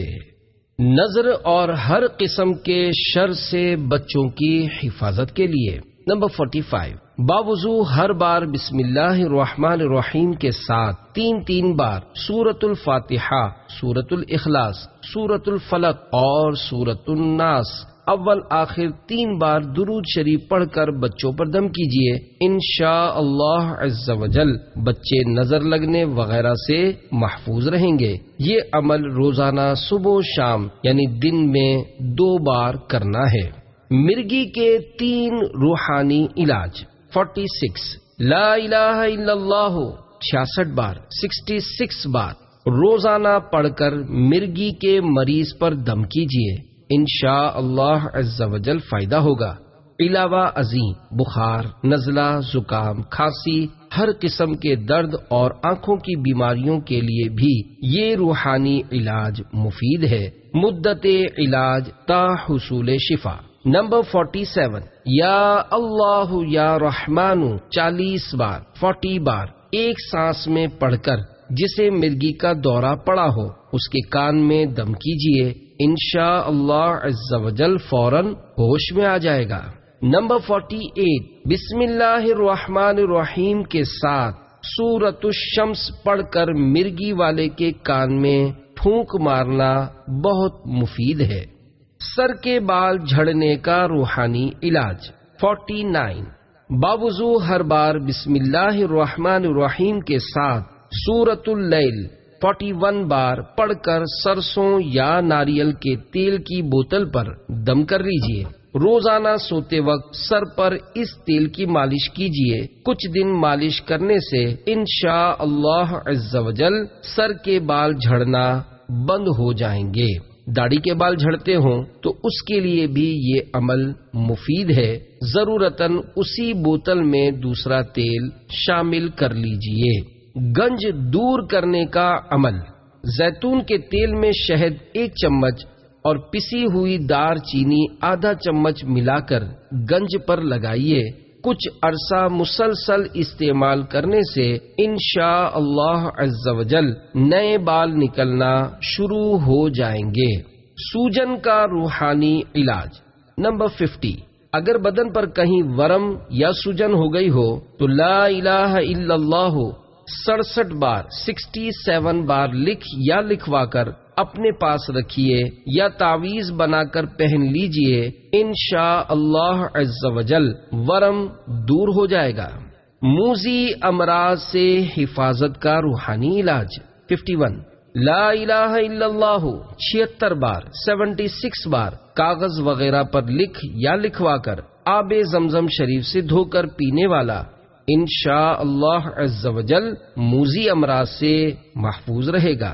[SPEAKER 1] نظر اور ہر قسم کے شر سے بچوں کی حفاظت کے لیے۔ نمبر 45، باوضو ہر بار بسم اللہ الرحمن الرحیم کے ساتھ 3 بار سورۃ الفاتحہ، سورۃ الاخلاص، سورۃ الفلق اور سورۃ الناس اول آخر 3 بار درود شریف پڑھ کر بچوں پر دم کیجیے، انشاء اللہ عز و جل بچے نظر لگنے وغیرہ سے محفوظ رہیں گے۔ یہ عمل روزانہ صبح و شام یعنی دن میں 2 بار کرنا ہے۔ مرگی کے 3 روحانی علاج۔ 46، لا الہ الا اللہ 66 بار 66 بار روزانہ پڑھ کر مرگی کے مریض پر دم کیجیے، انشاء اللہ عز و جل فائدہ ہوگا۔ علاوہ ازیں بخار، نزلہ، زکام، کھانسی، ہر قسم کے درد اور آنکھوں کی بیماریوں کے لیے بھی یہ روحانی علاج مفید ہے۔ مدت علاج تا حصول شفا۔ نمبر 47، یا اللہ یا رحمان 40 بار 40 بار ایک سانس میں پڑھ کر جسے مرگی کا دورہ پڑا ہو اس کے کان میں دم کیجیے، انشاء اللہ عز و جل فوراً ہوش میں آ جائے گا۔ نمبر 48، بسم اللہ الرحمن الرحیم کے ساتھ سورۃ الشمس پڑھ کر مرگی والے کے کان میں پھونک مارنا بہت مفید ہے۔ سر کے بال جھڑنے کا روحانی علاج۔ 49، باوضو ہر بار بسم اللہ الرحمن الرحیم کے ساتھ سورۃ اللیل 41 بار پڑھ کر سرسوں یا ناریل کے تیل کی بوتل پر دم کر لیجئے۔ روزانہ سوتے وقت سر پر اس تیل کی مالش کیجئے، کچھ دن مالش کرنے سے انشاء اللہ عز و جل سر کے بال جھڑنا بند ہو جائیں گے۔ داڑھی کے بال جھڑتے ہوں تو اس کے لیے بھی یہ عمل مفید ہے، ضرورتاً اسی بوتل میں دوسرا تیل شامل کر لیجئے۔ گنج دور کرنے کا عمل۔ زیتون کے تیل میں شہد 1 چمچ اور پسی ہوئی دار چینی آدھا چمچ ملا کر گنج پر لگائیے، کچھ عرصہ مسلسل استعمال کرنے سے انشاء اللہ عز و جل نئے بال نکلنا شروع ہو جائیں گے۔ سوجن کا روحانی علاج۔ نمبر 50، اگر بدن پر کہیں ورم یا سوجن ہو گئی ہو تو لا الہ الا اللہ 67 بار 67 بار لکھ یا لکھوا کر اپنے پاس رکھیے یا تعویذ بنا کر پہن لیجئے، انشاء اللہ عز وجل ورم دور ہو جائے گا۔ موذی امراض سے حفاظت کا روحانی علاج۔ 51 لا الہ الا اللہ 76 بار 76 بار کاغذ وغیرہ پر لکھ یا لکھوا کر آب زمزم شریف سے دھو کر پینے والا انشاء اللہ عز وجل موذی امراض سے محفوظ رہے گا۔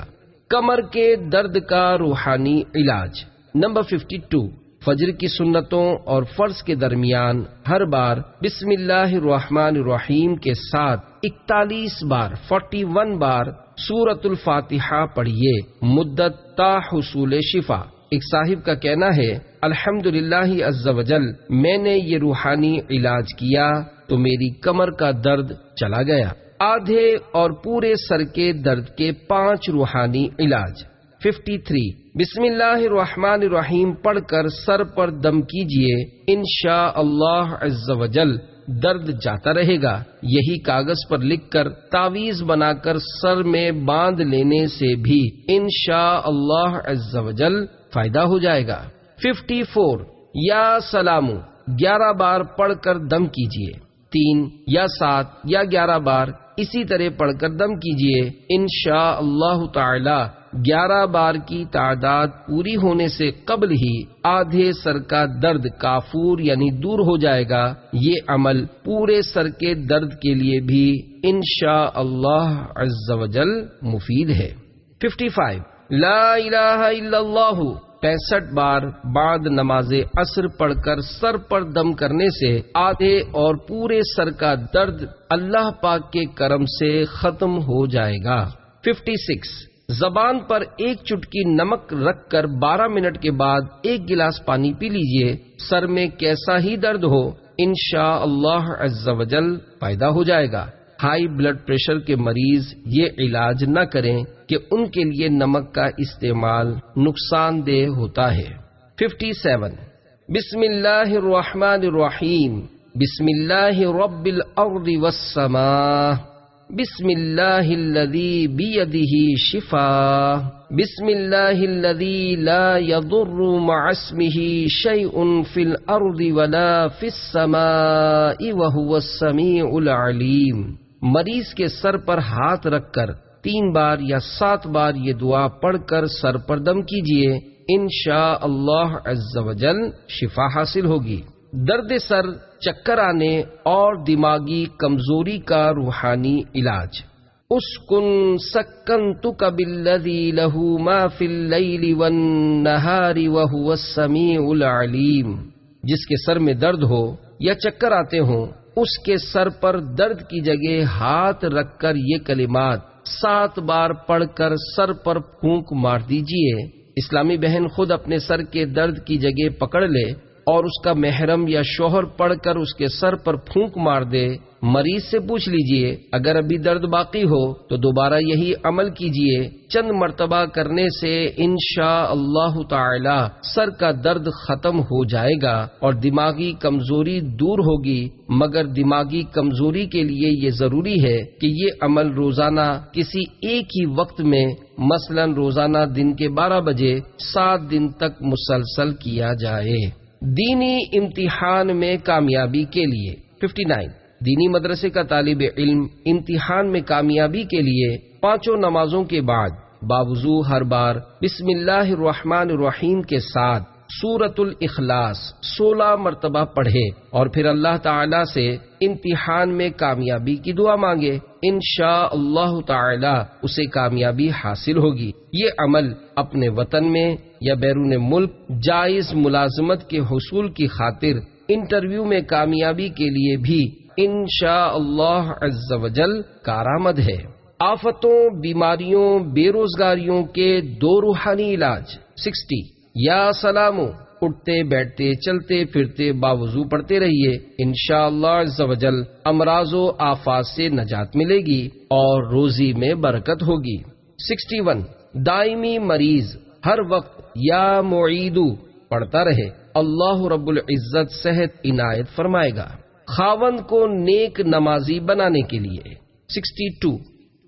[SPEAKER 1] کمر کے درد کا روحانی علاج۔ نمبر 52 فجر کی سنتوں اور فرض کے درمیان ہر بار بسم اللہ الرحمن الرحیم کے ساتھ 41 بار 41 بار سورۃ الفاتحہ پڑھیے، مدت تا حصول شفا۔ ایک صاحب کا کہنا ہے الحمدللہ عز وجل میں نے یہ روحانی علاج کیا تو میری کمر کا درد چلا گیا۔ آدھے اور پورے سر کے درد کے 5 روحانی علاج۔ 53 بسم اللہ الرحمن الرحیم پڑھ کر سر پر دم کیجئے، انشاء اللہ عز وجل درد جاتا رہے گا۔ یہی کاغذ پر لکھ کر تعویذ بنا کر سر میں باندھ لینے سے بھی انشاء اللہ عز وجل فائدہ ہو جائے گا۔ 54 یا سلامو 11 بار پڑھ کر دم کیجئے، 3 یا 7 یا 11 بار اسی طرح پڑھ کر دم کیجئے، انشاء اللہ تعالی 11 بار کی تعداد پوری ہونے سے قبل ہی آدھے سر کا درد کافور یعنی دور ہو جائے گا۔ یہ عمل پورے سر کے درد کے لیے بھی انشاء اللہ عز وجل مفید ہے۔ 55 لا الہ الا اللہ 65 بار بعد نماز عصر پڑھ کر سر پر دم کرنے سے آدھے اور پورے سر کا درد اللہ پاک کے کرم سے ختم ہو جائے گا۔ 56 زبان پر ایک چٹکی نمک رکھ کر 12 منٹ کے بعد 1 گلاس پانی پی لیجئے، سر میں کیسا ہی درد ہو انشاء اللہ عز وجل پیدا ہو جائے گا۔ ہائی بلڈ پریشر کے مریض یہ علاج نہ کریں کہ ان کے لیے نمک کا استعمال نقصان دہ ہوتا ہے۔ 57 بسم اللہ الرحمن الرحیم بسم اللہ رب الارض والسماء بسم اللہ الذی بیدہ شفاء بسم اللہ الذی لا یضر مع اسمہ شیء فی الارض ولا فی السماء وہو السمیع العلیم۔ مریض کے سر پر ہاتھ رکھ کر 3 بار یا 7 بار یہ دعا پڑھ کر سر پر دم کیجئے، انشاء اللہ عز وجل شفا حاصل ہوگی۔ درد سر، چکر آنے اور دماغی کمزوری کا روحانی علاج۔ اسکن سکنتک بالذی لہ ما فی اللیل والنہار وہو السمیع العلیم۔ جس کے سر میں درد ہو یا چکر آتے ہوں اس کے سر پر درد کی جگہ ہاتھ رکھ کر یہ کلمات 7 بار پڑھ کر سر پر پھونک مار دیجئے۔ اسلامی بہن خود اپنے سر کے درد کی جگہ پکڑ لے اور اس کا محرم یا شوہر پڑھ کر اس کے سر پر پھونک مار دے۔ مریض سے پوچھ لیجئے اگر ابھی درد باقی ہو تو دوبارہ یہی عمل کیجئے، چند مرتبہ کرنے سے انشاء اللہ تعالی سر کا درد ختم ہو جائے گا اور دماغی کمزوری دور ہوگی، مگر دماغی کمزوری کے لیے یہ ضروری ہے کہ یہ عمل روزانہ کسی ایک ہی وقت میں مثلا روزانہ دن کے 12 بجے 7 دن تک مسلسل کیا جائے۔ دینی امتحان میں کامیابی کے لیے۔ 59 دینی مدرسے کا طالب علم امتحان میں کامیابی کے لیے 5 نمازوں کے بعد باوضو ہر بار بسم اللہ الرحمن الرحیم کے ساتھ سورۃ الاخلاص 16 مرتبہ پڑھے اور پھر اللہ تعالی سے امتحان میں کامیابی کی دعا مانگے، انشاء اللہ تعالی اسے کامیابی حاصل ہوگی۔ یہ عمل اپنے وطن میں یا بیرون ملک جائز ملازمت کے حصول کی خاطر انٹرویو میں کامیابی کے لیے بھی انشاء اللہ عز وجل کارآمد ہے۔ آفتوں، بیماریوں، بے روزگاریوں کے 2 روحانی علاج۔ 60 یا سلامو اٹھتے بیٹھتے چلتے پھرتے باوضو پڑھتے رہیے، انشاءاللہ عز وجل امراض و آفات سے نجات ملے گی اور روزی میں برکت ہوگی۔ 61 دائمی مریض ہر وقت یا معیدو پڑھتا رہے، اللہ رب العزت صحت عنایت فرمائے گا۔ خاوند کو نیک نمازی بنانے کے لیے۔ 62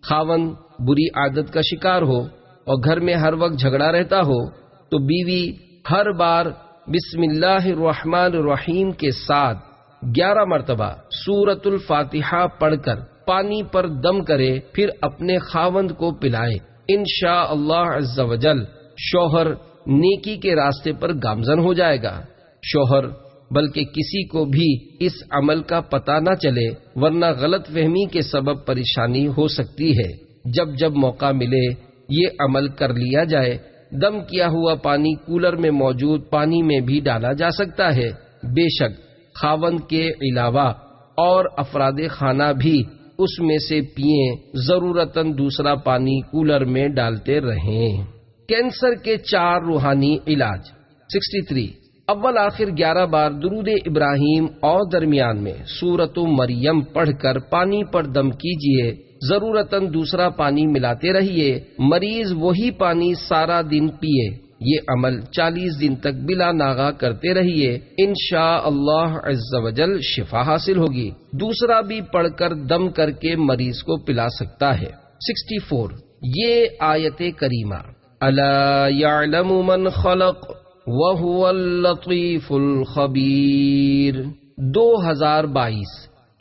[SPEAKER 1] خاوند بری عادت کا شکار ہو اور گھر میں ہر وقت جھگڑا رہتا ہو تو بیوی ہر بار بسم اللہ الرحمن الرحیم کے ساتھ 11 مرتبہ سورۃ الفاتحہ پڑھ کر پانی پر دم کرے، پھر اپنے خاوند کو پلائے۔ انشاءاللہ عز و جل شوہر نیکی کے راستے پر گامزن ہو جائے گا۔ شوہر بلکہ کسی کو بھی اس عمل کا پتہ نہ چلے، ورنہ غلط فہمی کے سبب پریشانی ہو سکتی ہے۔ جب جب موقع ملے یہ عمل کر لیا جائے۔ دم کیا ہوا پانی کولر میں موجود پانی میں بھی ڈالا جا سکتا ہے۔ بے شک خاوند کے علاوہ اور افراد خانہ بھی اس میں سے پئیں، ضرورتاً دوسرا پانی کولر میں ڈالتے رہیں۔ کینسر کے 4 روحانی علاج۔ 63 اول آخر 11 بار درود ابراہیم اور درمیان میں سورۃ مریم پڑھ کر پانی پر دم کیجئے، ضرورتاً دوسرا پانی ملاتے رہیے۔ مریض وہی پانی سارا دن پیے۔ یہ عمل 40 دن تک بلا ناغہ کرتے رہیے، انشاءاللہ عز و جل شفا حاصل ہوگی۔ دوسرا بھی پڑھ کر دم کر کے مریض کو پلا سکتا ہے۔ 64 یہ آیت کریمہ الا یعلم من خلق وهو اللطیف الخبیر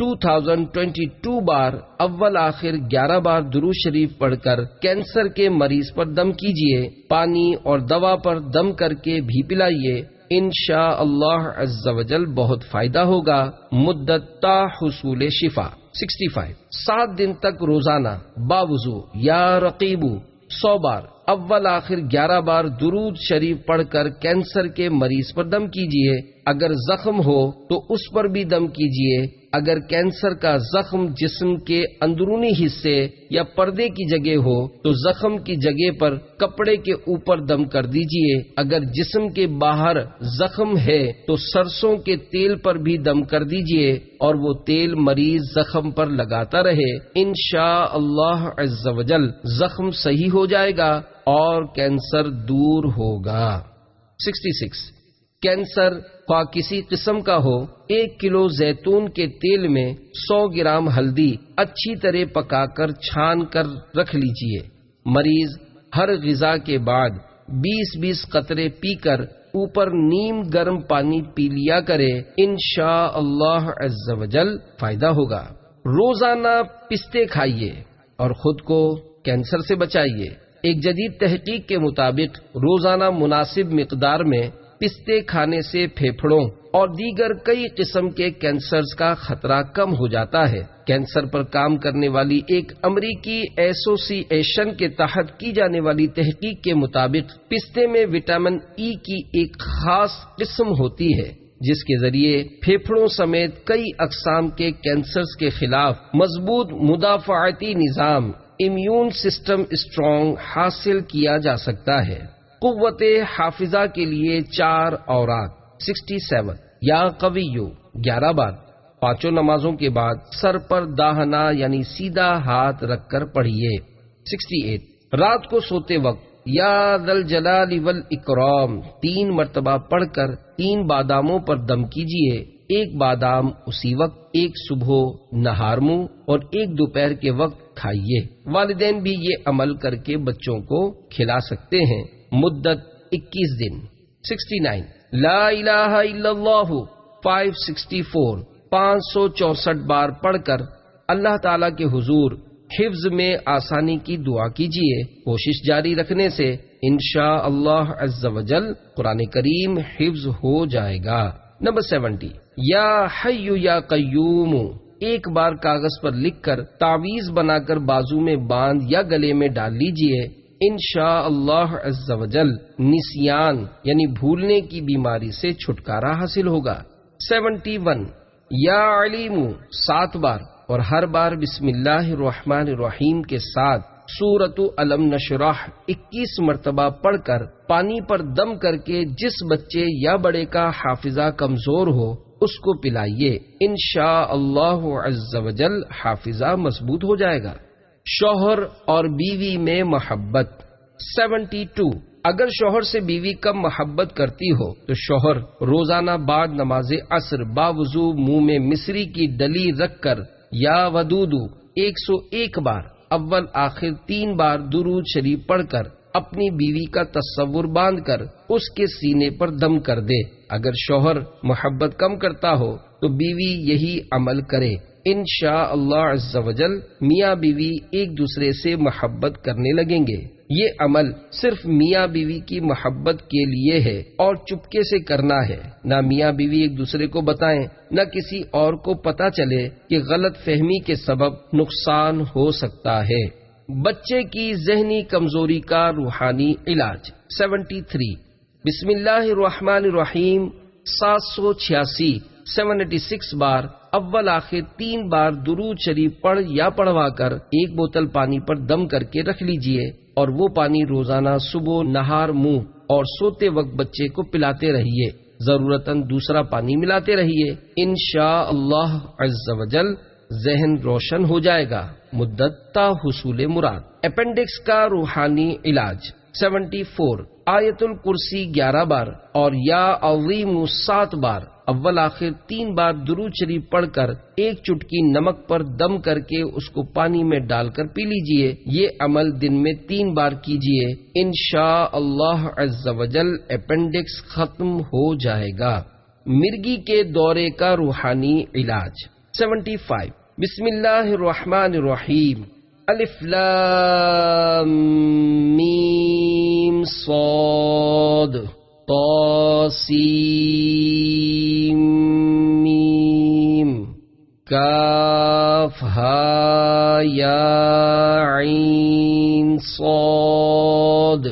[SPEAKER 1] 2022 بار اول آخر 11 بار درود شریف پڑھ کر کینسر کے مریض پر دم کیجئے، پانی اور دوا پر دم کر کے بھی پلائیے، انشاءاللہ عز و جل بہت فائدہ ہوگا، مدت تا حصول شفا۔ 65 7 دن تک روزانہ باوضو یا رقیبو 100 بار اول آخر 11 بار درود شریف پڑھ کر کینسر کے مریض پر دم کیجئے۔ اگر زخم ہو تو اس پر بھی دم کیجئے۔ اگر کینسر کا زخم جسم کے اندرونی حصے یا پردے کی جگہ ہو تو زخم کی جگہ پر کپڑے کے اوپر دم کر دیجئے۔ اگر جسم کے باہر زخم ہے تو سرسوں کے تیل پر بھی دم کر دیجئے اور وہ تیل مریض زخم پر لگاتا رہے، انشاءاللہ عز و جل زخم صحیح ہو جائے گا اور کینسر دور ہوگا۔ 66 کینسر خواہ کسی قسم کا ہو، 1 کلو زیتون کے تیل میں 100 گرام ہلدی اچھی طرح پکا کر چھان کر رکھ لیجئے۔ مریض ہر غذا کے بعد 20-20 قطرے پی کر اوپر نیم گرم پانی پی لیا کرے، انشاءاللہ عز و جل فائدہ ہوگا۔ روزانہ پستے کھائیے اور خود کو کینسر سے بچائیے۔ ایک جدید تحقیق کے مطابق روزانہ مناسب مقدار میں پستے کھانے سے پھیپھڑوں اور دیگر کئی قسم کے کینسرز کا خطرہ کم ہو جاتا ہے۔ کینسر پر کام کرنے والی ایک امریکی ایسوسی ایشن کے تحت کی جانے والی تحقیق کے مطابق پستے میں وٹامن ای کی ایک خاص قسم ہوتی ہے جس کے ذریعے پھیپھڑوں سمیت کئی اقسام کے کینسرز کے خلاف مضبوط مدافعتی نظام امیون سسٹم اسٹرانگ حاصل کیا جا سکتا ہے۔ قوت حافظہ کے لیے 4 اوراق۔ 67 یا قویو 11 بار 5 نمازوں کے بعد سر پر داہنا یعنی سیدھا ہاتھ رکھ کر پڑھیے۔ 68 رات کو سوتے وقت یا ذل جلال والاکرام 3 مرتبہ پڑھ کر 3 باداموں پر دم کیجئے، 1 بادام اسی وقت، 1 صبح نہار منہ اور 1 دوپہر کے وقت کھائیے۔ والدین بھی یہ عمل کر کے بچوں کو کھلا سکتے ہیں، مدت 21 دن۔ 69 لا الہ الا اللہ 564 بار پڑھ کر اللہ تعالیٰ کے حضور حفظ میں آسانی کی دعا کیجئے۔ کوشش جاری رکھنے سے انشاءاللہ عز و جل قرآن کریم حفظ ہو جائے گا۔ نمبر 70 یا حی یا قیوم 1 بار کاغذ پر لکھ کر تعویذ بنا کر بازو میں باندھ یا گلے میں ڈال لیجئے، انشاءاللہ عز و جل نسیان یعنی بھولنے کی بیماری سے چھٹکارا حاصل ہوگا۔ 71 یا علیم 7 بار اور ہر بار بسم اللہ الرحمن الرحیم کے ساتھ سورۃ الم نشرح 21 مرتبہ پڑھ کر پانی پر دم کر کے جس بچے یا بڑے کا حافظہ کمزور ہو اس کو پلائیے، انشاءاللہ عز و جل حافظہ مضبوط ہو جائے گا۔ شوہر اور بیوی میں محبت۔ 72 اگر شوہر سے بیوی کم محبت کرتی ہو تو شوہر روزانہ بعد نماز عصر باوضو منہ میں مصری کی ڈلی رکھ کر یا ودودو 101 بار اول آخر 3 بار درود شریف پڑھ کر اپنی بیوی کا تصور باندھ کر اس کے سینے پر دم کر دے۔ اگر شوہر محبت کم کرتا ہو تو بیوی یہی عمل کرے۔ انشاء اللہ عز و جل میاں بیوی ایک دوسرے سے محبت کرنے لگیں گے۔ یہ عمل صرف میاں بیوی کی محبت کے لیے ہے اور چپکے سے کرنا ہے۔ نہ میاں بیوی ایک دوسرے کو بتائیں، نہ کسی اور کو پتہ چلے کہ غلط فہمی کے سبب نقصان ہو سکتا ہے۔ بچے کی ذہنی کمزوری کا روحانی علاج 73۔ بسم اللہ الرحمن الرحیم 786 786 بار اول آخر 3 بار درود شریف پڑھ یا پڑھوا کر 1 بوتل پانی پر دم کر کے رکھ لیجئے اور وہ پانی روزانہ صبح نہار منہ اور سوتے وقت بچے کو پلاتے رہیے۔ ضرورتاً دوسرا پانی ملاتے رہیے۔ انشاء اللہ عز و جل ذہن روشن ہو جائے گا مدت تا حصول مراد۔ اپینڈکس کا روحانی علاج 74۔ آیت الکرسی 11 بار اور یا عظیم 7 بار اول آخر 3 بار درود شریف پڑھ کر 1 چٹکی نمک پر دم کر کے اس کو پانی میں ڈال کر پی لیجئے۔ یہ عمل دن میں 3 بار کیجئے۔ انشاء اللہ عز و جل اپینڈکس ختم ہو جائے گا۔ مرگی کے دورے کا روحانی علاج 75۔ بسم اللہ الرحمن الرحیم الف لام میم صاد طا سین میم کاف ہا یا عین صاد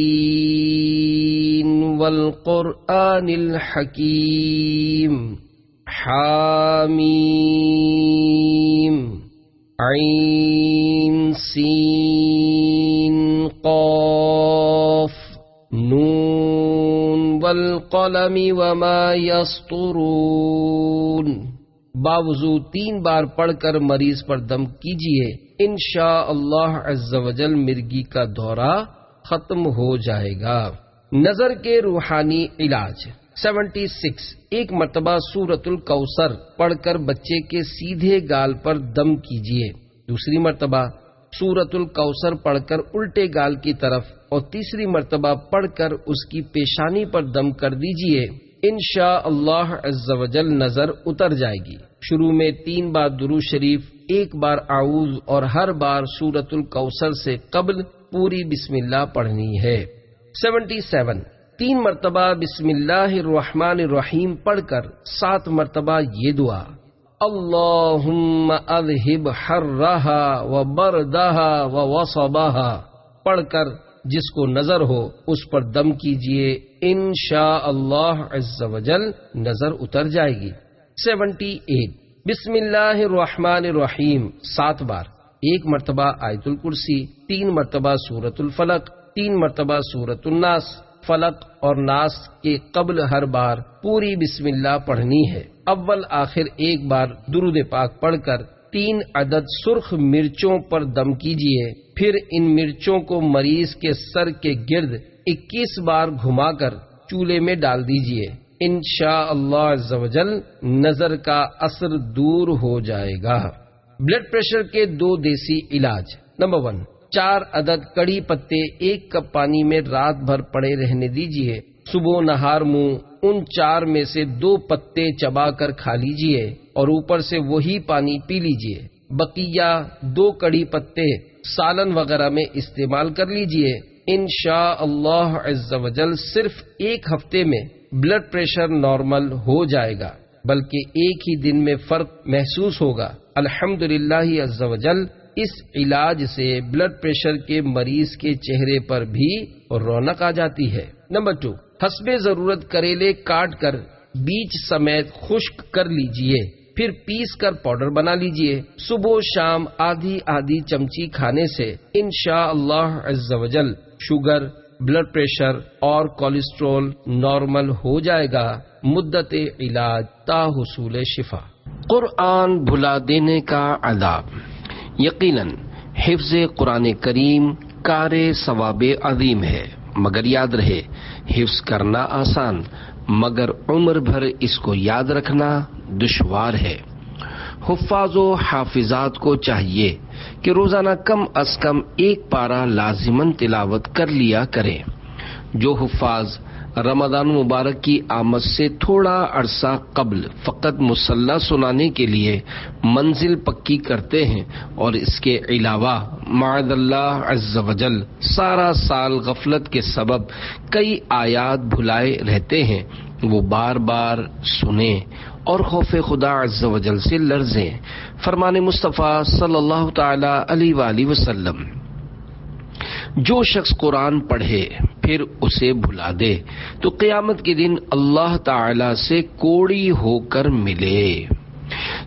[SPEAKER 1] یاسین والقرآن الحکیم حامیم عین سین قاف نون والقلم وما یسطرون۔ باوضو 3 بار پڑھ کر مریض پر دم کیجئے۔ انشاء اللہ عز و جل مرگی کا دورہ ختم ہو جائے گا۔ نظر کے روحانی علاج 76۔ 1 مرتبہ سورۃ الکوثر پڑھ کر بچے کے سیدھے گال پر دم کیجئے۔ دوسری مرتبہ سورۃ الکوثر پڑھ کر الٹے گال کی طرف اور تیسری مرتبہ پڑھ کر اس کی پیشانی پر دم کر دیجئے۔ انشاء اللہ عز و جل نظر اتر جائے گی۔ شروع میں 3 بار درود شریف، 1 بار اعوذ اور ہر بار سورۃ الکوثر سے قبل پوری بسم اللہ پڑھنی ہے۔ 77۔ 3 مرتبہ بسم اللہ الرحمن الرحیم پڑھ کر 7 مرتبہ یہ دعا اللہم اذہب حرہا وبردہا ووصبہا پڑھ کر جس کو نظر ہو اس پر دم کیجئے۔ انشاء اللہ عز و جل نظر اتر جائے گی۔ 78۔ بسم اللہ الرحمن الرحیم 7 بار، 1 مرتبہ آیت الکرسی، 3 مرتبہ سورۃ الفلق، 3 مرتبہ سورۃ الناس۔ فلق اور ناس کے قبل ہر بار پوری بسم اللہ پڑھنی ہے۔ اول آخر 1 بار درود پاک پڑھ کر 3 عدد سرخ مرچوں پر دم کیجئے۔ پھر ان مرچوں کو مریض کے سر کے گرد 21 بار گھما کر چولہے میں ڈال دیجئے۔ انشاء اللہ عز و جل نظر کا اثر دور ہو جائے گا۔ بلڈ پریشر کے 2 دیسی علاج۔ نمبر 1، 4 عدد کڑی پتے 1 کپ پانی میں رات بھر پڑے رہنے دیجئے۔ صبح نہار منہ ان 4 میں سے 2 پتے چبا کر کھا لیجئے اور اوپر سے وہی پانی پی لیجئے۔ بقیہ 2 کڑی پتے سالن وغیرہ میں استعمال کر لیجئے۔ انشاء اللہ عز و جل صرف 1 ہفتے میں بلڈ پریشر نارمل ہو جائے گا، بلکہ 1 ہی دن میں فرق محسوس ہوگا۔ الحمدللہ عز و جل اس علاج سے بلڈ پریشر کے مریض کے چہرے پر بھی رونق آ جاتی ہے۔ نمبر 2، حسب ضرورت کریلے کاٹ کر بیج سمیت خشک کر لیجئے، پھر پیس کر پاؤڈر بنا لیجئے۔ صبح و شام آدھی چمچی کھانے سے انشاء اللہ عز و جل شوگر، بلڈ پریشر اور کولیسٹرول نارمل ہو جائے گا۔ مدت علاج تا حصول شفا۔ قرآن بھلا دینے کا عذاب۔ یقیناً حفظ قرآن کریم کار ثواب عظیم ہے، مگر یاد رہے حفظ کرنا آسان، مگر عمر بھر اس کو یاد رکھنا دشوار ہے۔ حفاظ و حافظات کو چاہیے کہ روزانہ کم از کم ایک پارہ لازماً تلاوت کر لیا کریں۔ جو حفاظ رمضان مبارک کی آمد سے تھوڑا عرصہ قبل فقط مصلی سنانے کے لیے منزل پکی کرتے ہیں اور اس کے علاوہ معاذ اللہ عز وجل سارا سال غفلت کے سبب کئی آیات بھلائے رہتے ہیں، وہ بار بار سنیں اور خوف خدا عز وجل سے لرزیں۔ فرمان مصطفیٰ صلی اللہ تعالی علیہ وآلہ وسلم، جو شخص قرآن پڑھے پھر اسے بھلا دے تو قیامت کے دن اللہ تعالی سے کوڑی ہو کر ملے۔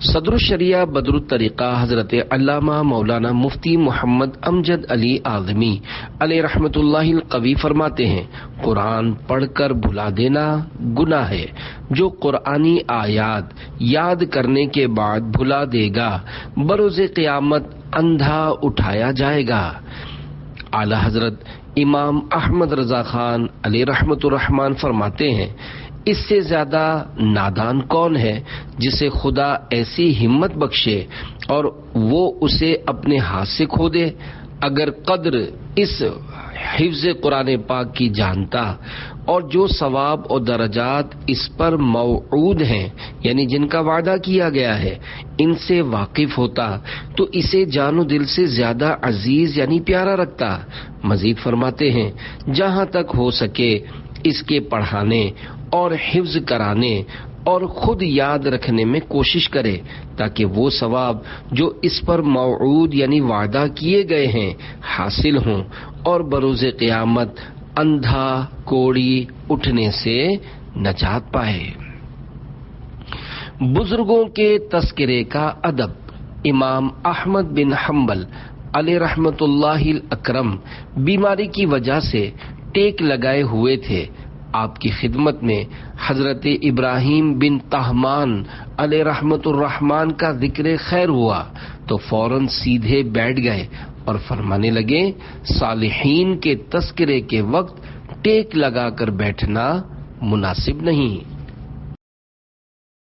[SPEAKER 1] صدر الشریعہ بدر الطریقہ حضرت علامہ مولانا مفتی محمد امجد علی اعظمی علیہ رحمۃ اللہ القوی فرماتے ہیں، قرآن پڑھ کر بھلا دینا گناہ ہے۔ جو قرآنی آیات یاد کرنے کے بعد بھلا دے گا بروز قیامت اندھا اٹھایا جائے گا۔ اعلی حضرت امام احمد رضا خان علیہ رحمۃ الرحمن فرماتے ہیں، اس سے زیادہ نادان کون ہے جسے خدا ایسی ہمت بخشے اور وہ اسے اپنے ہاتھ سے کھو دے۔ اگر قدر اس حفظ قرآن پاک کی جانتا اور جو ثواب اور درجات اس پر موعود ہیں یعنی جن کا وعدہ کیا گیا ہے ان سے واقف ہوتا تو اسے جان و دل سے زیادہ عزیز یعنی پیارا رکھتا۔ مزید فرماتے ہیں، جہاں تک ہو سکے اس کے پڑھانے اور حفظ کرانے اور خود یاد رکھنے میں کوشش کرے تاکہ وہ ثواب جو اس پر موعود یعنی وعدہ کیے گئے ہیں حاصل ہوں اور بروز قیامت اندھا کوڑی اٹھنے سے نجات پائے۔ بزرگوں کے تذکرے کا ادب۔ امام احمد بن حنبل علیہ رحمۃ اللہ الاکرم بیماری کی وجہ سے ٹیک لگائے ہوئے تھے۔ آپ کی خدمت میں حضرت ابراہیم بن طہمان علیہ رحمۃ الرحمن کا ذکر خیر ہوا تو فوراً سیدھے بیٹھ گئے اور فرمانے لگے، صالحین کے تذکرے کے وقت ٹیک لگا کر بیٹھنا مناسب نہیں۔